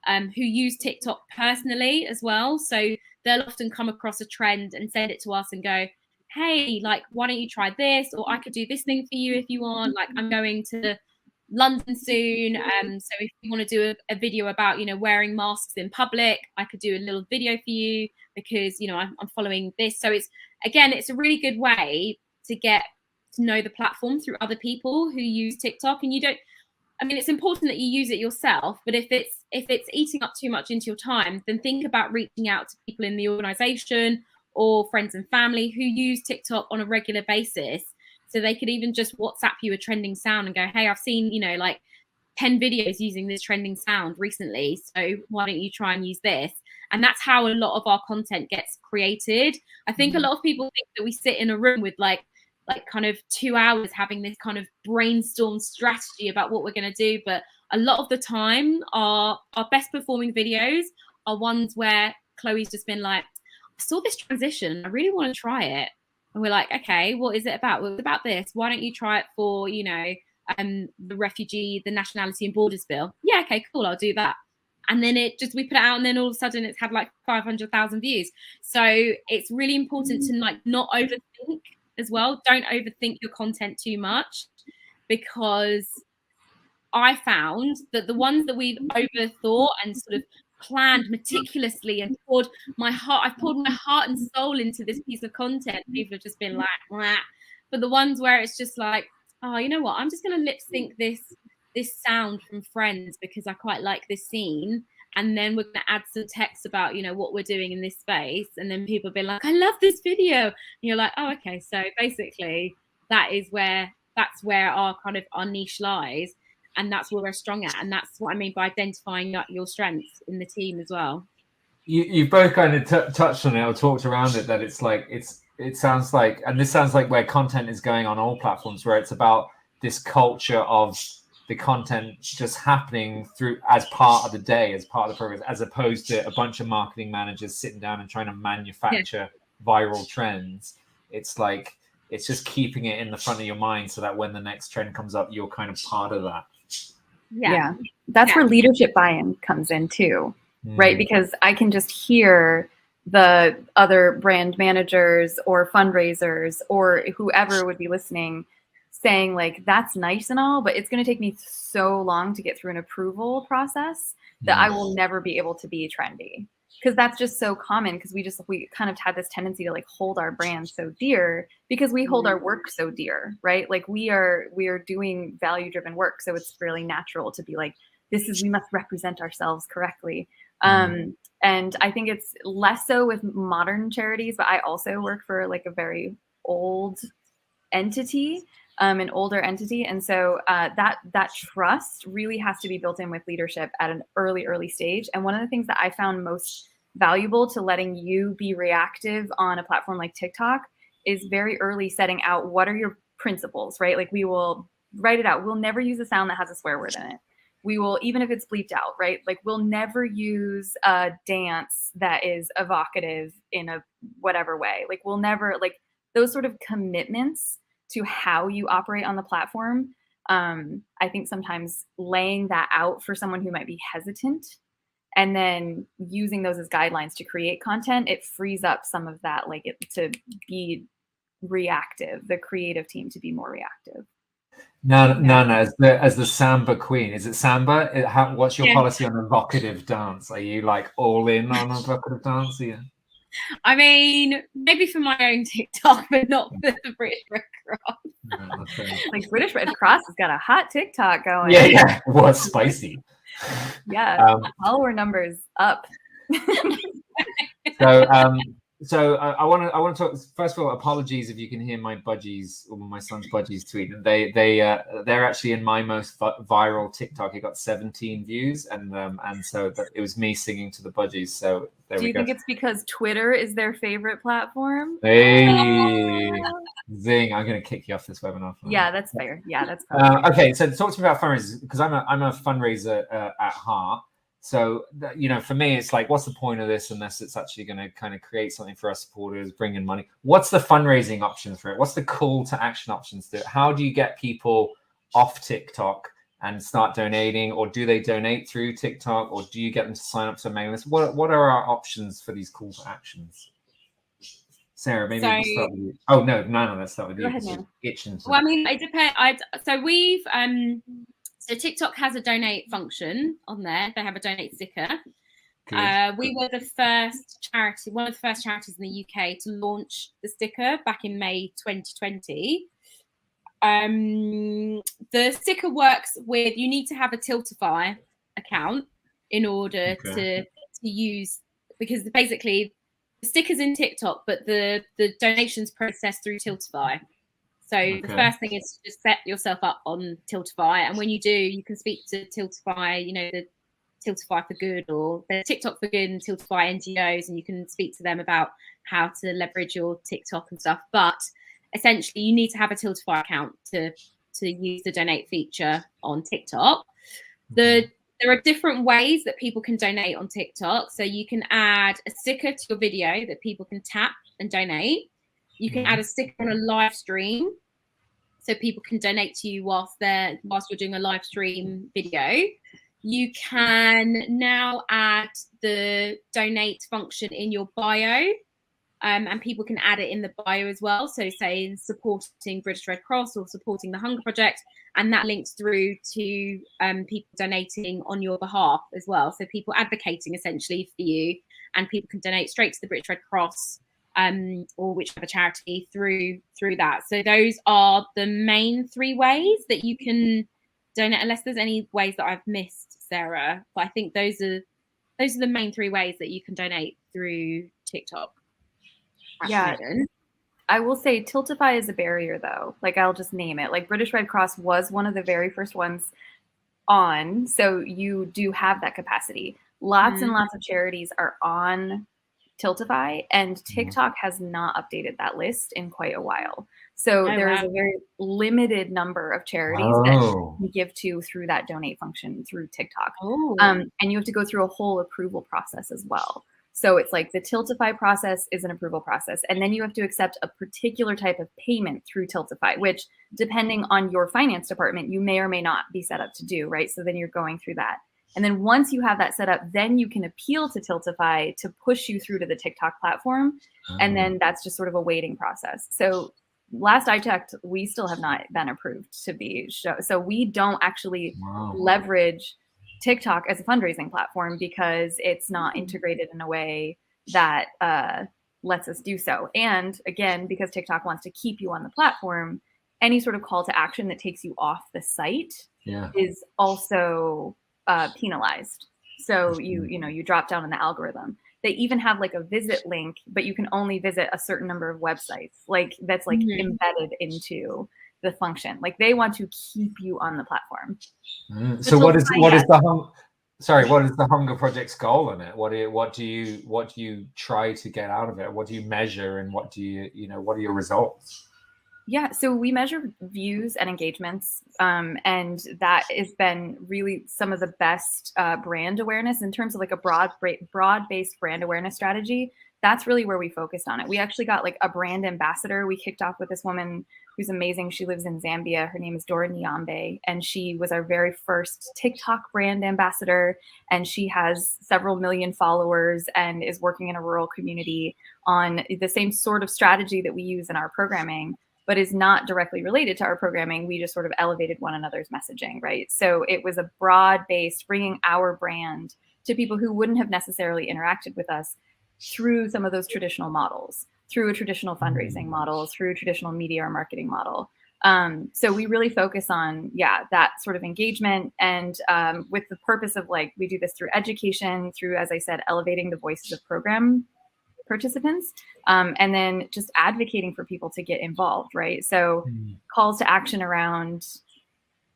who use TikTok personally as well. So they'll often come across a trend and send it to us and go, hey, like, why don't you try this? Or I could do this thing for you if you want. Like, I'm going to London soon. So if you want to do a video about, you know, wearing masks in public, I could do a little video for you, because, you know, I'm following this. So it's a really good way to get to know the platform through other people who use TikTok. And it's important that you use it yourself, but if it's eating up too much into your time, then think about reaching out to people in the organization or friends and family who use TikTok on a regular basis. So they could even just WhatsApp you a trending sound and go, hey, I've seen, you know, like 10 videos using this trending sound recently, so why don't you try and use this? And that's how a lot of our content gets created. I think a lot of people think that we sit in a room with like kind of 2 hours having this kind of brainstorm strategy about what we're going to do. But a lot of the time, our best performing videos are ones where Chloe's just been like, I saw this transition, I really want to try it. And we're like, okay, what is it about? Well, it's about this. Why don't you try it for, you know, the Nationality and Borders Bill? Yeah, okay, cool, I'll do that. And then we put it out, and then all of a sudden it's had like 500,000 views. So it's really important to like not overthink as well. Don't overthink your content too much, because I found that the ones that we've overthought and sort of planned meticulously and I've poured my heart and soul into this piece of content. People have just been like, "Wah." But the ones where it's just like, oh, you know what? I'm just going to lip sync this sound from Friends because I quite like this scene. And then we're going to add some text about, you know, what we're doing in this space. And then people be like, I love this video. And you're like, oh, okay. So basically that's where our kind of our niche lies. And that's where we're strong at. And that's what I mean by identifying your strengths in the team as well. You've both kind of touched on it or talked around it, that it's like, it sounds like, and this sounds like where content is going on all platforms, where it's about this culture of the content just happening through as part of the day, as part of the program, as opposed to a bunch of marketing managers sitting down and trying to manufacture viral trends. It's like, it's just keeping it in the front of your mind so that when the next trend comes up, you're kind of part of that. Yeah. That's where leadership buy-in comes in too, right? Because I can just hear the other brand managers or fundraisers or whoever would be listening saying like, that's nice and all, but it's going to take me so long to get through an approval process that I will never be able to be trendy. Because that's just so common, because we kind of had this tendency to like hold our brand so dear because we hold our work so dear, right? Like we are doing value-driven work. So it's really natural to be like, we must represent ourselves correctly. And I think it's less so with modern charities, but I also work for like a very old entity, an older entity. And so that trust really has to be built in with leadership at an early stage. And one of the things that I found most valuable to letting you be reactive on a platform like TikTok is very early setting out what are your principles, right? Like we will write it out. We'll never use a sound that has a swear word in it. We will, even if it's bleeped out, right? Like we'll never use a dance that is evocative in a whatever way. Like we'll never, like those sort of commitments to how you operate on the platform. I think sometimes laying that out for someone who might be hesitant and then using those as guidelines to create content, it frees up some of that, like it to be reactive, the creative team to be more reactive. No, as the Samba queen, is it Samba? What's your policy on evocative dance? Are you like all in on evocative dance? Yeah. I mean, maybe for my own TikTok, but not for the British Red Cross. Okay. Like British Red Cross has got a hot TikTok going. Yeah. Well, spicy. Yeah, follower numbers up. So I want to talk. First of all, apologies if you can hear my budgies or my son's budgies tweet. They're actually in my most viral TikTok. It got 17 views, and so it was me singing to the budgies. So there we go. Do you think it's because Twitter is their favorite platform? Hey, zing! I'm going to kick you off this webinar. Yeah, that's fair. Yeah, that's probably okay. So talk to me about fundraisers, because I'm a fundraiser at heart. So, for me, it's like, what's the point of this unless it's actually going to kind of create something for our supporters, bring in money? What's the fundraising options for it? What's the call to action options to it? How do you get people off TikTok and start donating, or do they donate through TikTok, or do you get them to sign up to a mailing list? What are our options for these call to actions? Sarah, maybe we'll start with you. Oh, no, let's start with you. Go ahead, Nana. Well, I mean, it depends. So we've... So TikTok has a donate function on there. They have a donate sticker. We were the first charity, one of the first charities in the UK to launch the sticker back in May 2020. The sticker works with, you need to have a Tiltify account in order to use, because basically the sticker's in TikTok, but the donations processed through Tiltify. So the first thing is to just set yourself up on Tiltify. And when you do, you can speak to Tiltify, the Tiltify for Good or the TikTok for Good and Tiltify NGOs, and you can speak to them about how to leverage your TikTok and stuff. But essentially, you need to have a Tiltify account to use the donate feature on TikTok. There are different ways that people can donate on TikTok. So you can add a sticker to your video that people can tap and donate. You can add a sticker on a live stream, so people can donate to you whilst you're doing a live stream video. You can now add the donate function in your bio. and people can add it in the bio as well. So say supporting British Red Cross or supporting the Hunger Project, and that links through to people donating on your behalf as well. So people advocating essentially for you, and people can donate straight to the British Red Cross or whichever charity through that. So those are the main 3 ways that you can donate, unless there's any ways that I've missed, Sarah. But I think those are the main 3 ways that you can donate through TikTok. Yeah. I will say Tiltify is a barrier though. Like I'll just name it. Like British Red Cross was one of the very first ones on. So you do have that capacity. Lots and lots of charities are on Tiltify, and TikTok has not updated that list in quite a while. So there is a very limited number of charities that you can give to through that donate function through TikTok. And you have to go through a whole approval process as well. So it's like the Tiltify process is an approval process. And then you have to accept a particular type of payment through Tiltify, which depending on your finance department, you may or may not be set up to do, right? So then you're going through that. And then once you have that set up, then you can appeal to Tiltify to push you through to the TikTok platform. And then that's just sort of a waiting process. So last I checked, we still have not been approved to be shown. So we don't actually leverage TikTok as a fundraising platform because it's not integrated in a way that lets us do so. And again, because TikTok wants to keep you on the platform, any sort of call to action that takes you off the site is also penalized. So you drop down in the algorithm. They even have like a visit link, but you can only visit a certain number of websites. Like that's like embedded into the function. Like they want to keep you on the platform. So what is the Hunger Project's goal in it? What do you try to get out of it? What do you measure, and what are your results? Yeah, so we measure views and engagements, and that has been really some of the best brand awareness in terms of like a broad-based brand awareness strategy. That's really where we focused on it. We actually got like a brand ambassador. We kicked off with this woman who's amazing. She lives in Zambia. Her name is Dora Nyambe, and she was our very first TikTok brand ambassador. And she has several million followers and is working in a rural community on the same sort of strategy that we use in our programming, but is not directly related to our programming. We just sort of elevated one another's messaging, right? So it was a broad-based bringing our brand to people who wouldn't have necessarily interacted with us through some of those traditional models, through a traditional fundraising model, through a traditional media or marketing model. So we really focus on, that sort of engagement, and with the purpose of like, we do this through education, through, as I said, elevating the voices of program participants, and then just advocating for people to get involved, right? So calls to action around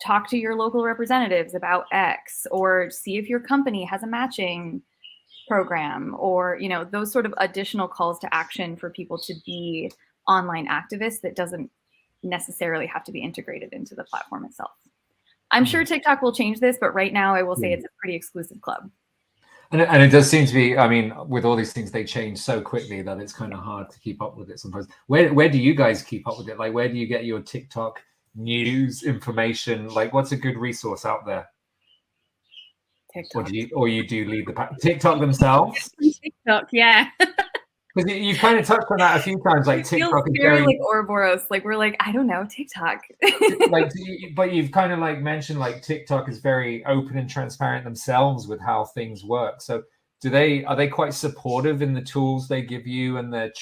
talk to your local representatives about X, or see if your company has a matching program, or those sort of additional calls to action for people to be online activists that doesn't necessarily have to be integrated into the platform itself. I'm sure TikTok will change this, but right now I will say it's a pretty exclusive club. And it does seem to be, I mean, with all these things, they change so quickly that it's kind of hard to keep up with it sometimes. Where do you guys keep up with it? Like, where do you get your TikTok news information? Like, what's a good resource out there? TikTok. Or you do lead the pack? TikTok themselves? TikTok, yeah. Because you've kind of touched on that a few times. Like TikTok is very like Ouroboros. Like we're like, I don't know, TikTok. But you've kind of like mentioned like TikTok is very open and transparent themselves with how things work. So are they quite supportive in the tools they give you and the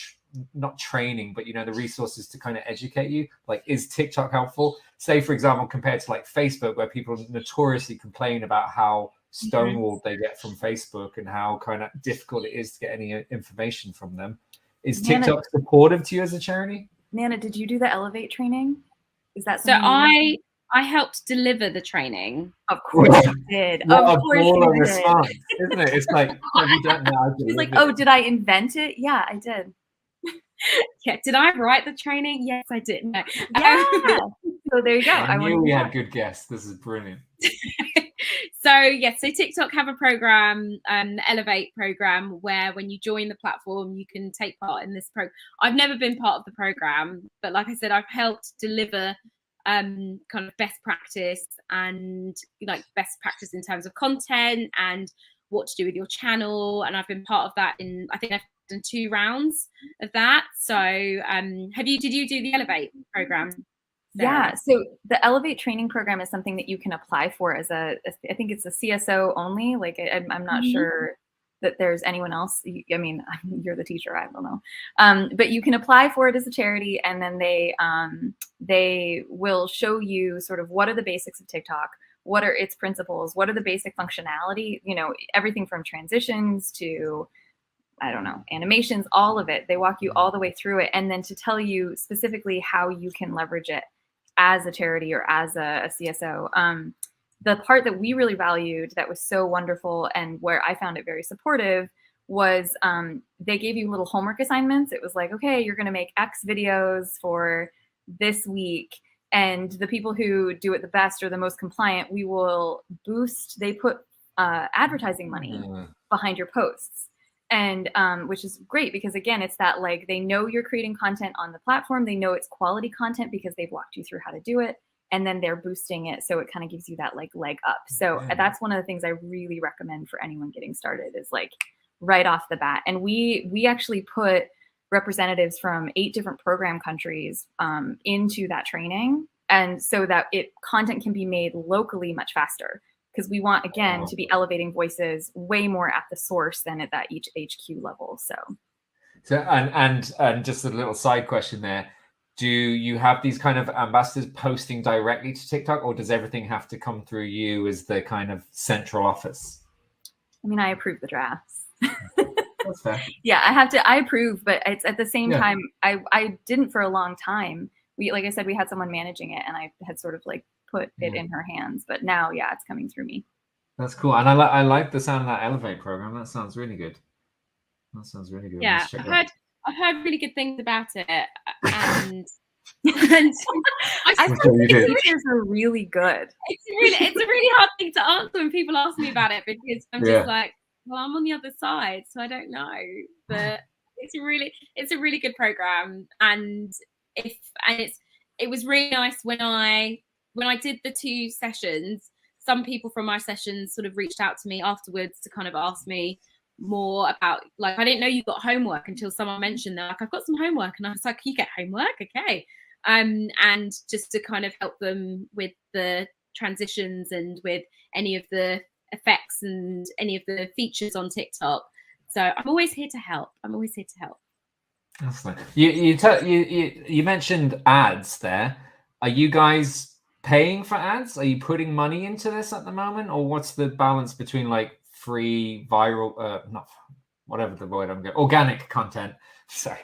not training, but the resources to kind of educate you? Like, is TikTok helpful? Say, for example, compared to like Facebook, where people notoriously complain about how stonewalled they get from Facebook and how kind of difficult it is to get any information from them. Is TikTok supportive to you as a charity? Nana, did you do the Elevate training? Is that so? I helped deliver the training. Of course you did. Of course you did. Response, isn't it? It's like, have you done that? She's like, oh, did I invent it? Yeah, I did. Yeah, did I write the training? Yes, I did. No. Yeah. So there you go. I knew we had good guests. This is brilliant. So TikTok have a program, the Elevate program, where when you join the platform, you can take part in this program. I've never been part of the program, but like I said, I've helped deliver kind of best practice and like best practice in terms of content and what to do with your channel. And I've been part of that I think I've done 2 rounds of that. So did you do the Elevate program, Sarah? Yeah, so the Elevate training program is something that you can apply for as I think it's a CSO only. Like I'm not sure that there's anyone else. I mean, you're the teacher, I don't know. But you can apply for it as a charity, and then they will show you sort of what are the basics of TikTok, what are its principles, what are the basic functionality, everything from transitions to, I don't know, animations, all of it. They walk you all the way through it, and then to tell you specifically how you can leverage it as a charity or as a CSO. The part that we really valued that was so wonderful and where I found it very supportive was they gave you little homework assignments. It was like, okay, you're going to make X videos for this week. And the people who do it the best or the most compliant, we will boost. They put advertising money behind your posts. And which is great because, again, it's that like they know you're creating content on the platform. They know it's quality content because they've walked you through how to do it. And then they're boosting it. So it kind of gives you that like leg up. So that's one of the things I really recommend for anyone getting started is like right off the bat. And we actually put representatives from 8 different program countries into that training. And so that content can be made locally much faster. Because we want, again, to be elevating voices way more at the source than at that each HQ level. So and just a little side question there. Do you have these kind of ambassadors posting directly to TikTok, or does everything have to come through you as the kind of central office? I mean, I approve the drafts. That's fair. Yeah, I approve, but it's at the same time, I didn't for a long time. Like I said, we had someone managing it, and I had sort of like put it in her hands, but now it's coming through me. That's cool. And I like the sound of that Elevate program. That sounds really good. Yeah, I've heard really good things about it, and I think the teachers are really good. It's a really hard thing to answer when people ask me about it because I'm just like, well, I'm on the other side, so I don't know. But it's a really good program, and it was really nice when I did the 2 sessions. Some people from my sessions sort of reached out to me afterwards to kind of ask me more about, like, I didn't know you got homework until someone mentioned that, like, I've got some homework, and I was like, you get homework, okay. And just to kind of help them with the transitions and with any of the effects and any of the features on TikTok. So I'm always here to help. That's fine. You mentioned ads there. Are you guys paying for ads? Are you putting money into this at the moment, or what's the balance between like free, viral, not whatever the word I'm getting, organic content? Sorry,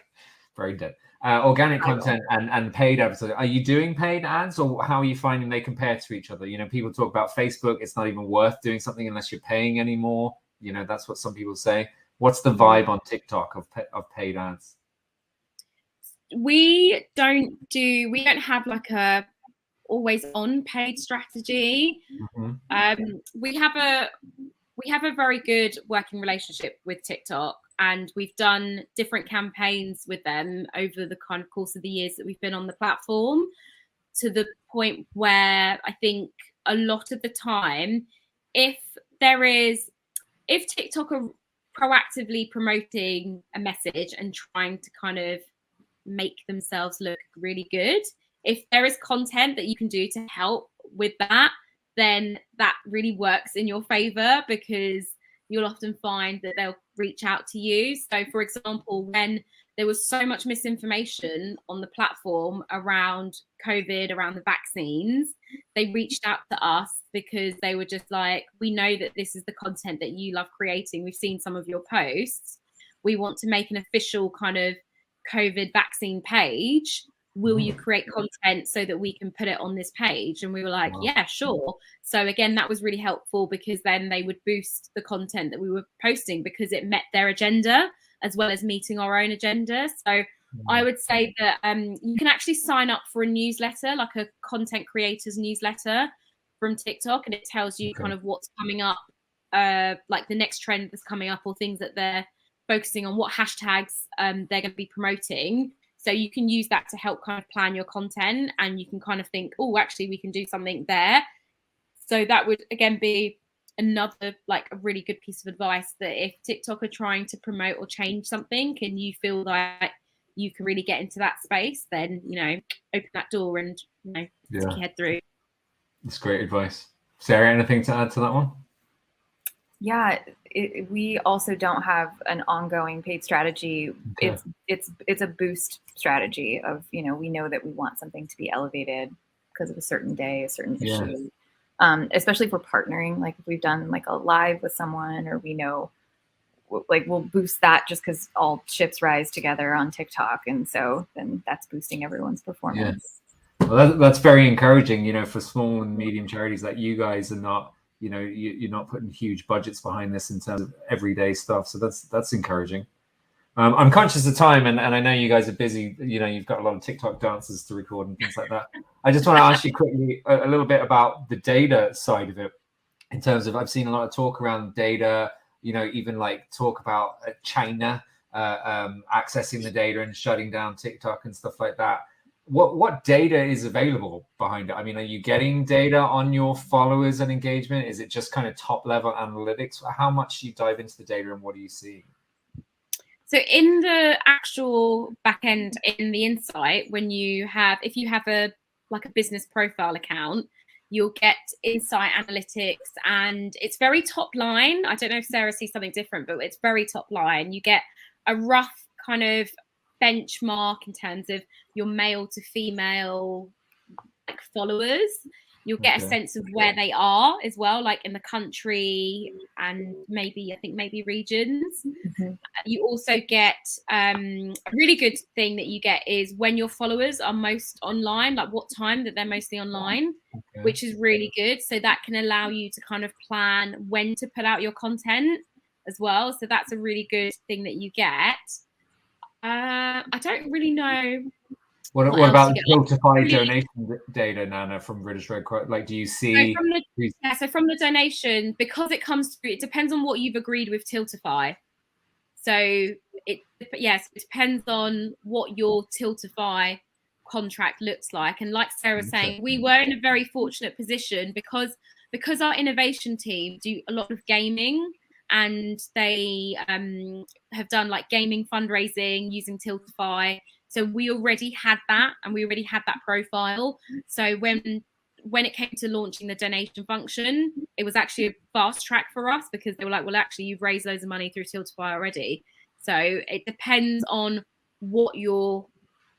very dead. Organic content and paid advertising. Are you doing paid ads, or how are you finding they compare to each other? People talk about Facebook. It's not even worth doing something unless you're paying anymore. That's what some people say. What's the vibe on TikTok of paid ads? We don't have like a always on paid strategy. We have a very good working relationship with TikTok, and we've done different campaigns with them over the kind of course of the years that we've been on the platform, to the point where I think a lot of the time, if TikTok are proactively promoting a message and trying to kind of make themselves look really good, if there is content that you can do to help with that, then that really works in your favor, because you'll often find that they'll reach out to you. So for example, when there was so much misinformation on the platform around COVID, around the vaccines, they reached out to us because they were just like, we know that this is the content that you love creating. We've seen some of your posts. We want to make an official kind of COVID vaccine page. Will you create content so that we can put it on this page? And we were like, yeah, sure. So again, that was really helpful, because then they would boost the content that we were posting because it met their agenda as well as meeting our own agenda. So I would say that you can actually sign up for a newsletter, like a content creators newsletter from TikTok, and it tells you kind of what's coming up, like the next trend that's coming up, or things that they're focusing on, what hashtags they're going to be promoting. So you can use that to help kind of plan your content, and you can kind of think, oh, actually we can do something there. So that would again be another like a really good piece of advice, that if TikTok are trying to promote or change something and you feel like you can really get into that space, then open that door and stick your head through. That's great advice. Sarah, anything to add to that one? Yeah, we also don't have an ongoing paid strategy. Okay. It's a boost strategy of, we know that we want something to be elevated because of a certain day, a certain issue. Especially if we're partnering, like if we've done like a live with someone, or we know, like we'll boost that just because all ships rise together on TikTok, and so then that's boosting everyone's performance. Well, that's very encouraging, for small and medium charities like you guys are not, you're not putting huge budgets behind this in terms of everyday stuff. So that's encouraging. I'm conscious of time, and I know you guys are busy. You've got a lot of TikTok dances to record and things like that. I just want to ask you quickly a little bit about the data side of it, in terms of, I've seen a lot of talk around data, even like talk about China accessing the data and shutting down TikTok and stuff like that. What data is available behind it? I mean, are you getting data on your followers and engagement? Is it just kind of top level analytics? How much do you dive into the data, and what are you seeing? So in the actual back end, in the insight, if you have a business profile account, you'll get insight analytics, and it's very top line. I don't know if Sarah sees something different, but it's very top line. You get a rough kind of benchmark in terms of your male to female followers. You'll get a sense of where they are as well, like in the country and maybe regions. Mm-hmm. You also get a really good thing that you get is when your followers are most online, like what time that they're mostly online, which is really good. So that can allow you to kind of plan when to put out your content as well. So that's a really good thing that you get. I don't really know. What about Tiltify donation data, Nana, from British Red Cross? Like, do you see? So from the donation, because it comes through, it depends on what you've agreed with Tiltify. So it depends on what your Tiltify contract looks like. And like Sarah was saying, we were in a very fortunate position because our innovation team do a lot of gaming, and they have done like gaming fundraising using Tiltify. So we already had that, and we already had that profile. So when it came to launching the donation function, it was actually a fast track for us, because they were like, well, actually, you've raised loads of money through Tiltify already. So it depends on what your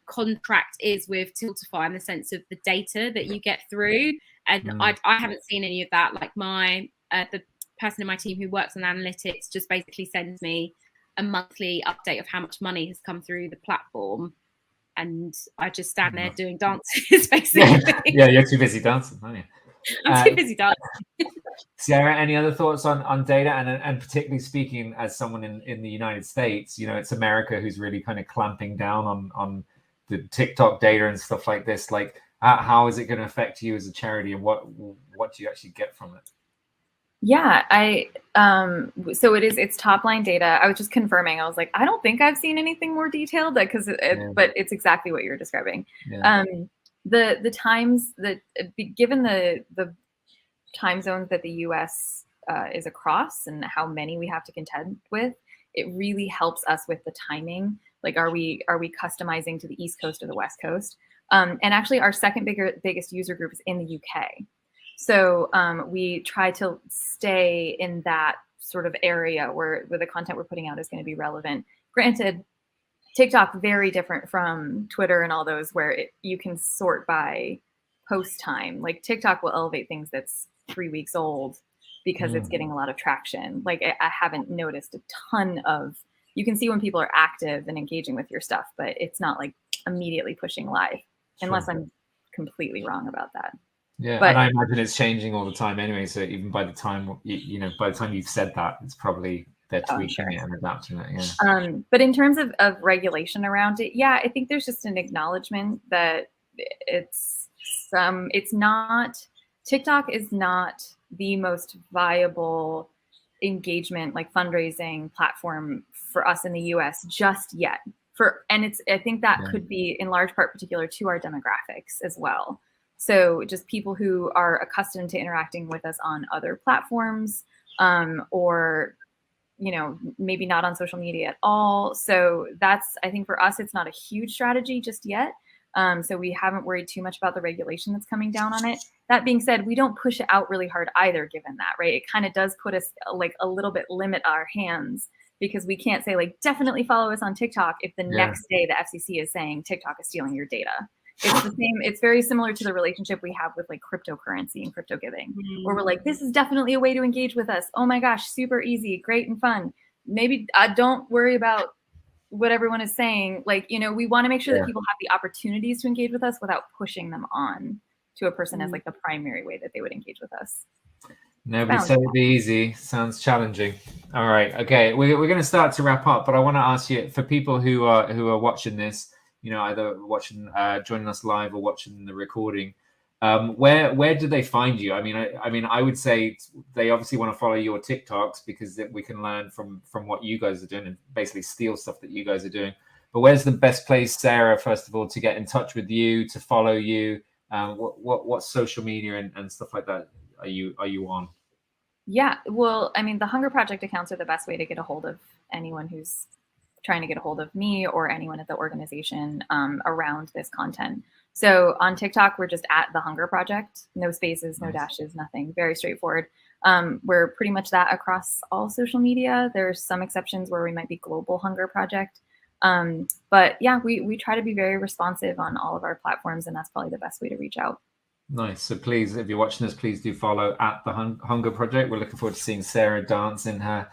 contract is with Tiltify in the sense of the data that you get through. And I haven't seen any of that. Like the person in my team who works on analytics just basically sends me a monthly update of how much money has come through the platform, and I just stand there doing dances basically. Yeah, you're too busy dancing, aren't you? I'm too busy dancing. Sarah, any other thoughts on data, and particularly speaking as someone in the United States, it's America who's really kind of clamping down on the TikTok data and stuff like this. Like, how is it going to affect you as a charity, and what do you actually get from it? Yeah, so it's top line data. I was just confirming. I was like, I don't think I've seen anything more detailed, but it's exactly what you're describing. Yeah. The times that, given the time zones that the US is across and how many we have to contend with, it really helps us with the timing. Like, are we customizing to the East Coast or the West Coast? And actually, our second biggest user group is in the UK. So we try to stay in that sort of area where the content we're putting out is going to be relevant. Granted, TikTok, very different from Twitter and all those, where you can sort by post time. Like, TikTok will elevate things that's 3 weeks old because it's getting a lot of traction. Like, I haven't noticed a ton of, you can see when people are active and engaging with your stuff, but it's not like immediately pushing live, unless I'm completely wrong about that. Yeah, but, and I imagine it's changing all the time anyway. So even by the time by the time you've said that, it's probably they're tweaking it and adapting it. Yeah. But in terms of regulation around it, yeah, I think there's just an acknowledgement that TikTok is not the most viable engagement, like fundraising platform for us in the US just yet. I think that could be in large part particular to our demographics as well. So just people who are accustomed to interacting with us on other platforms, or maybe not on social media at all. So that's, I think for us, it's not a huge strategy just yet. So we haven't worried too much about the regulation that's coming down on it. That being said, we don't push it out really hard either, given that, right? It kind of does put us like a little bit limit our hands, because we can't say like, definitely follow us on TikTok if the next day the FCC is saying TikTok is stealing your data. It's the same. It's very similar to the relationship we have with like cryptocurrency and crypto giving, where we're like, this is definitely a way to engage with us. Oh my gosh, super easy, great and fun. Maybe don't worry about what everyone is saying. Like, we want to make sure that people have the opportunities to engage with us without pushing them on to a person as like the primary way that they would engage with us. Nobody said it'd be easy. Sounds challenging. All right. Okay. We're going to start to wrap up, but I want to ask you, for people who are watching this, either watching, joining us live or watching the recording, where do they find you? I mean, I would say they obviously want to follow your TikToks, because we can learn from what you guys are doing and basically steal stuff that you guys are doing. But where's the best place, Sarah, first of all, to get in touch with you, to follow you? What social media and stuff like that are you on? Yeah, well, I mean, the Hunger Project accounts are the best way to get a hold of anyone who's trying to get a hold of me or anyone at the organization around this content. So on TikTok, we're just at the Hunger Project, no spaces, no dashes, nothing, very straightforward. We're pretty much that across all social media. There's some exceptions where we might be Global Hunger Project. But yeah, we try to be very responsive on all of our platforms, and that's probably the best way to reach out. Nice. So please, if you're watching this, please do follow at the Hunger Project. We're looking forward to seeing Sarah dance in her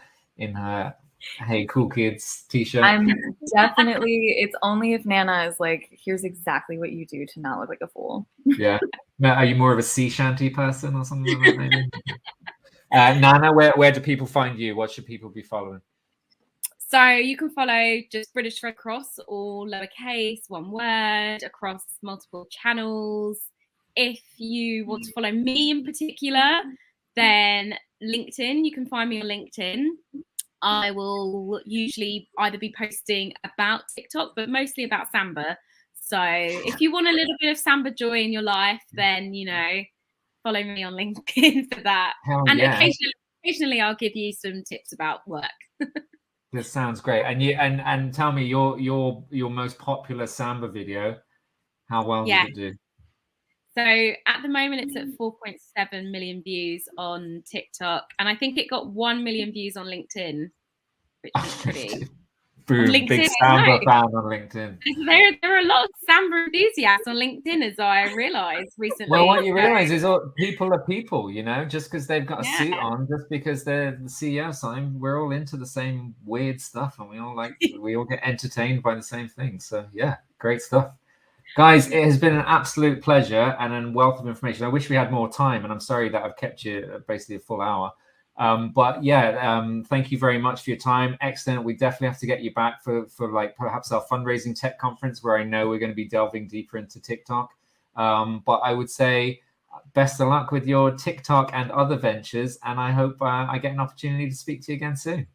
Hey Cool Kids t-shirt. I'm definitely, it's only if Nana is like, here's exactly what you do to not look like a fool. Yeah. Are you more of a sea shanty person or something like that, maybe? Nana, where do people find you? What should people be following? So you can follow just British Red Cross, all lowercase, one word, across multiple channels. If you want to follow me in particular, then LinkedIn, you can find me on LinkedIn. I will usually either be posting about TikTok, but mostly about Samba. So if you want a little bit of Samba joy in your life, then, follow me on LinkedIn for that. And occasionally I'll give you some tips about work. This sounds great. And tell me your most popular Samba video, how well did it do? So at the moment, it's at 4.7 million views on TikTok, and I think it got 1 million views on LinkedIn, which is pretty. Boom, big Samba fan on LinkedIn. There are a lot of Samba enthusiasts on LinkedIn, as I realised recently. Well, what you realise is people are people, just because they've got a suit on, just because they're the CEO sign, we're all into the same weird stuff, and we all get entertained by the same thing. So yeah, great stuff. Guys, it has been an absolute pleasure and a wealth of information. I wish we had more time, and I'm sorry that I've kept you basically a full hour. But yeah, thank you very much for your time. Excellent. We definitely have to get you back for like perhaps our fundraising tech conference, where I know we're going to be delving deeper into TikTok. But I would say best of luck with your TikTok and other ventures, and I hope I get an opportunity to speak to you again soon.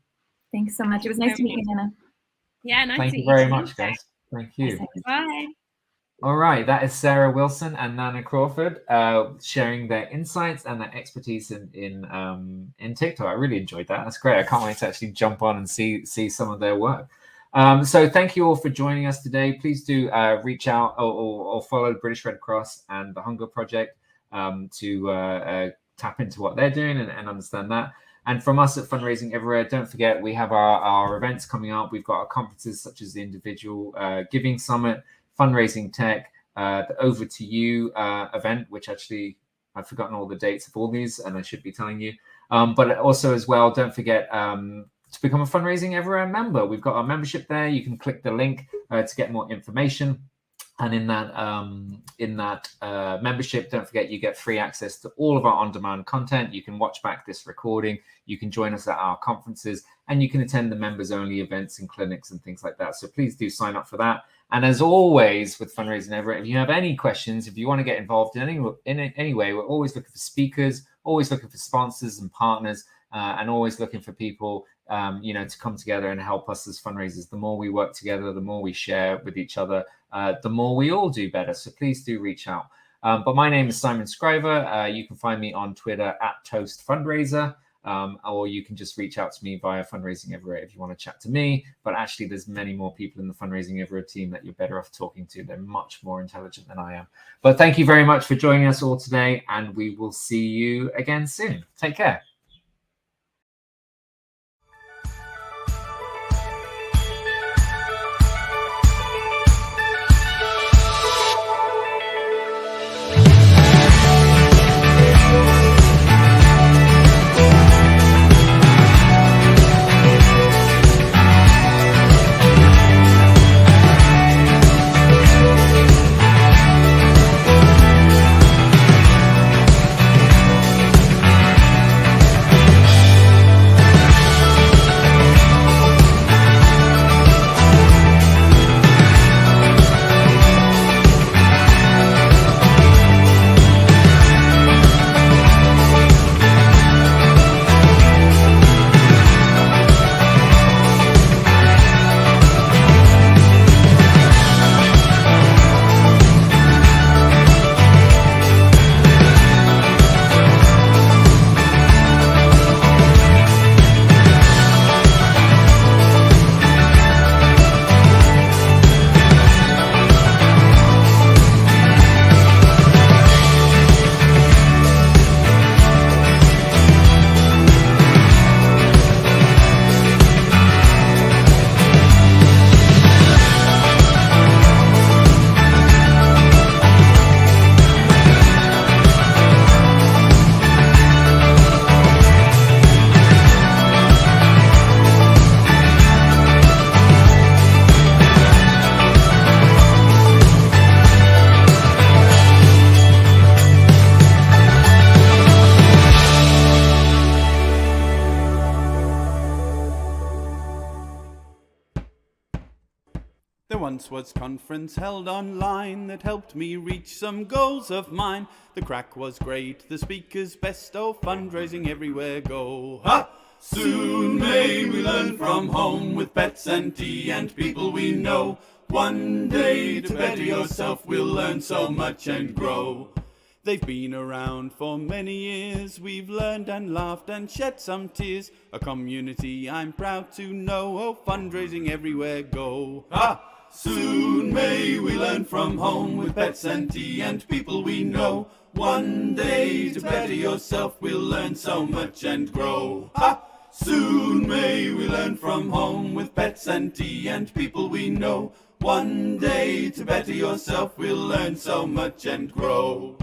Thanks so much. It was nice to meet you, Nana. Yeah, nice Thank to you meet you very much, guys. Thank you. Bye. All right, that is Sarah Wilson and Nana Crawford sharing their insights and their expertise in TikTok. I really enjoyed that. That's great. I can't wait to actually jump on and see some of their work. So thank you all for joining us today. Please do reach out or follow British Red Cross and the Hunger Project to tap into what they're doing and understand that. And from us at Fundraising Everywhere, don't forget we have our events coming up. We've got our conferences such as the Individual Giving Summit, Fundraising Tech, the Over to You event, which actually I've forgotten all the dates of all these, and I should be telling you. But also as well, don't forget to become a Fundraising Everywhere member. We've got our membership there. You can click the link to get more information. And in that membership, don't forget you get free access to all of our on-demand content. You can watch back this recording. You can join us at our conferences, and you can attend the members-only events and clinics and things like that. So please do sign up for that. And as always with Fundraising Everywhere, if you have any questions, if you want to get involved in any way, we're always looking for speakers, always looking for sponsors and partners, and always looking for people, to come together and help us as fundraisers. The more we work together, the more we share with each other, the more we all do better. So please do reach out. But my name is Simon Scriver. You can find me on Twitter at Toast Fundraiser. Or you can just reach out to me via Fundraising Everywhere if you want to chat to me. But actually, there's many more people in the Fundraising Everywhere team that you're better off talking to. They're much more intelligent than I am. But thank you very much for joining us all today, and we will see you again soon. Take care. There once was conference held online that helped me reach some goals of mine. The crack was great, the speakers best, oh fundraising everywhere go. Ha! Soon may we learn from home with pets and tea and people we know. One day to better yourself we'll learn so much and grow. They've been around for many years, we've learned and laughed and shed some tears. A community I'm proud to know, oh fundraising everywhere go. Ha! Soon may we learn from home with pets and tea and people we know. One day to better yourself we'll learn so much and grow. Ha! Soon may we learn from home with pets and tea and people we know. One day to better yourself we'll learn so much and grow.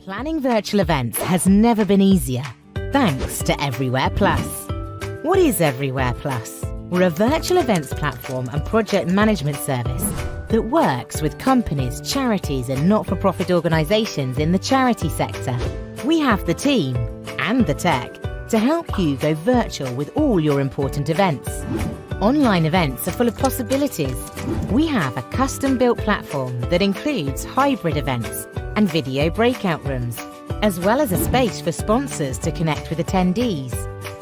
Planning virtual events has never been easier, thanks to Everywhere Plus. What is Everywhere Plus? We're a virtual events platform and project management service that works with companies, charities and not-for-profit organisations in the charity sector. We have the team and the tech to help you go virtual with all your important events. Online events are full of possibilities. We have a custom-built platform that includes hybrid events and video breakout rooms, as well as a space for sponsors to connect with attendees,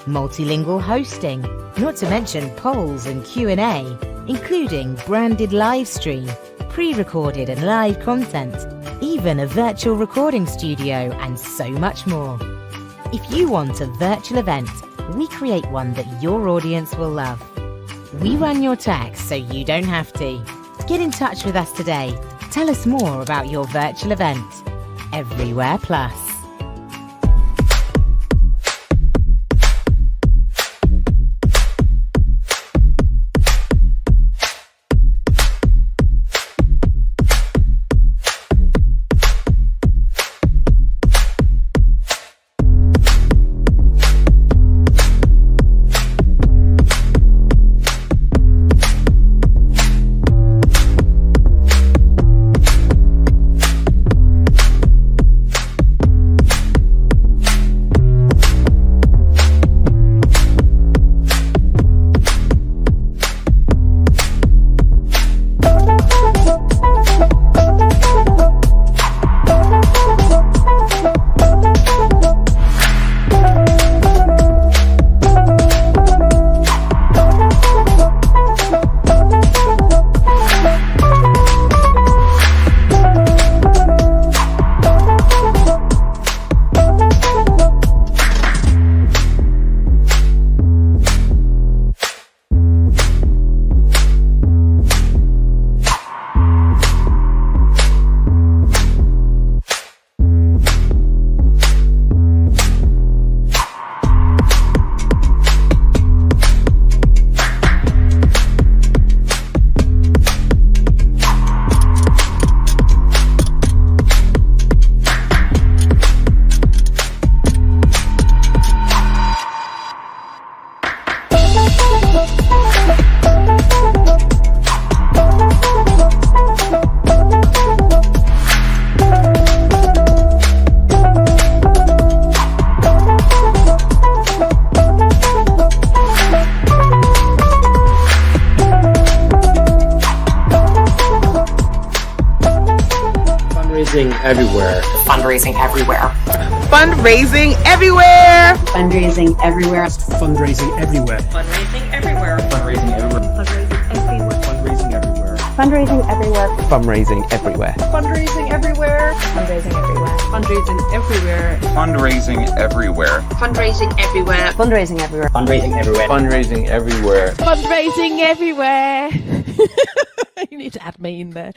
multilingual hosting, not to mention polls and Q&A, including branded live stream, pre-recorded and live content, even a virtual recording studio and so much more. If you want a virtual event, we create one that your audience will love. We run your tech so you don't have to. Get in touch with us today. Tell us more about your virtual event. Everywhere Plus. Fundraising everywhere. Fundraising everywhere. Fundraising everywhere. Fundraising everywhere. Fundraising everywhere. Fundraising everywhere. Fundraising everywhere. Fundraising everywhere. Fundraising everywhere. Fundraising everywhere. Fundraising everywhere. Fundraising everywhere. Fundraising everywhere. Fundraising everywhere. Fundraising everywhere. Fundraising everywhere. Fundraising everywhere. Fundraising everywhere. Fundraising everywhere. You need to add me in there.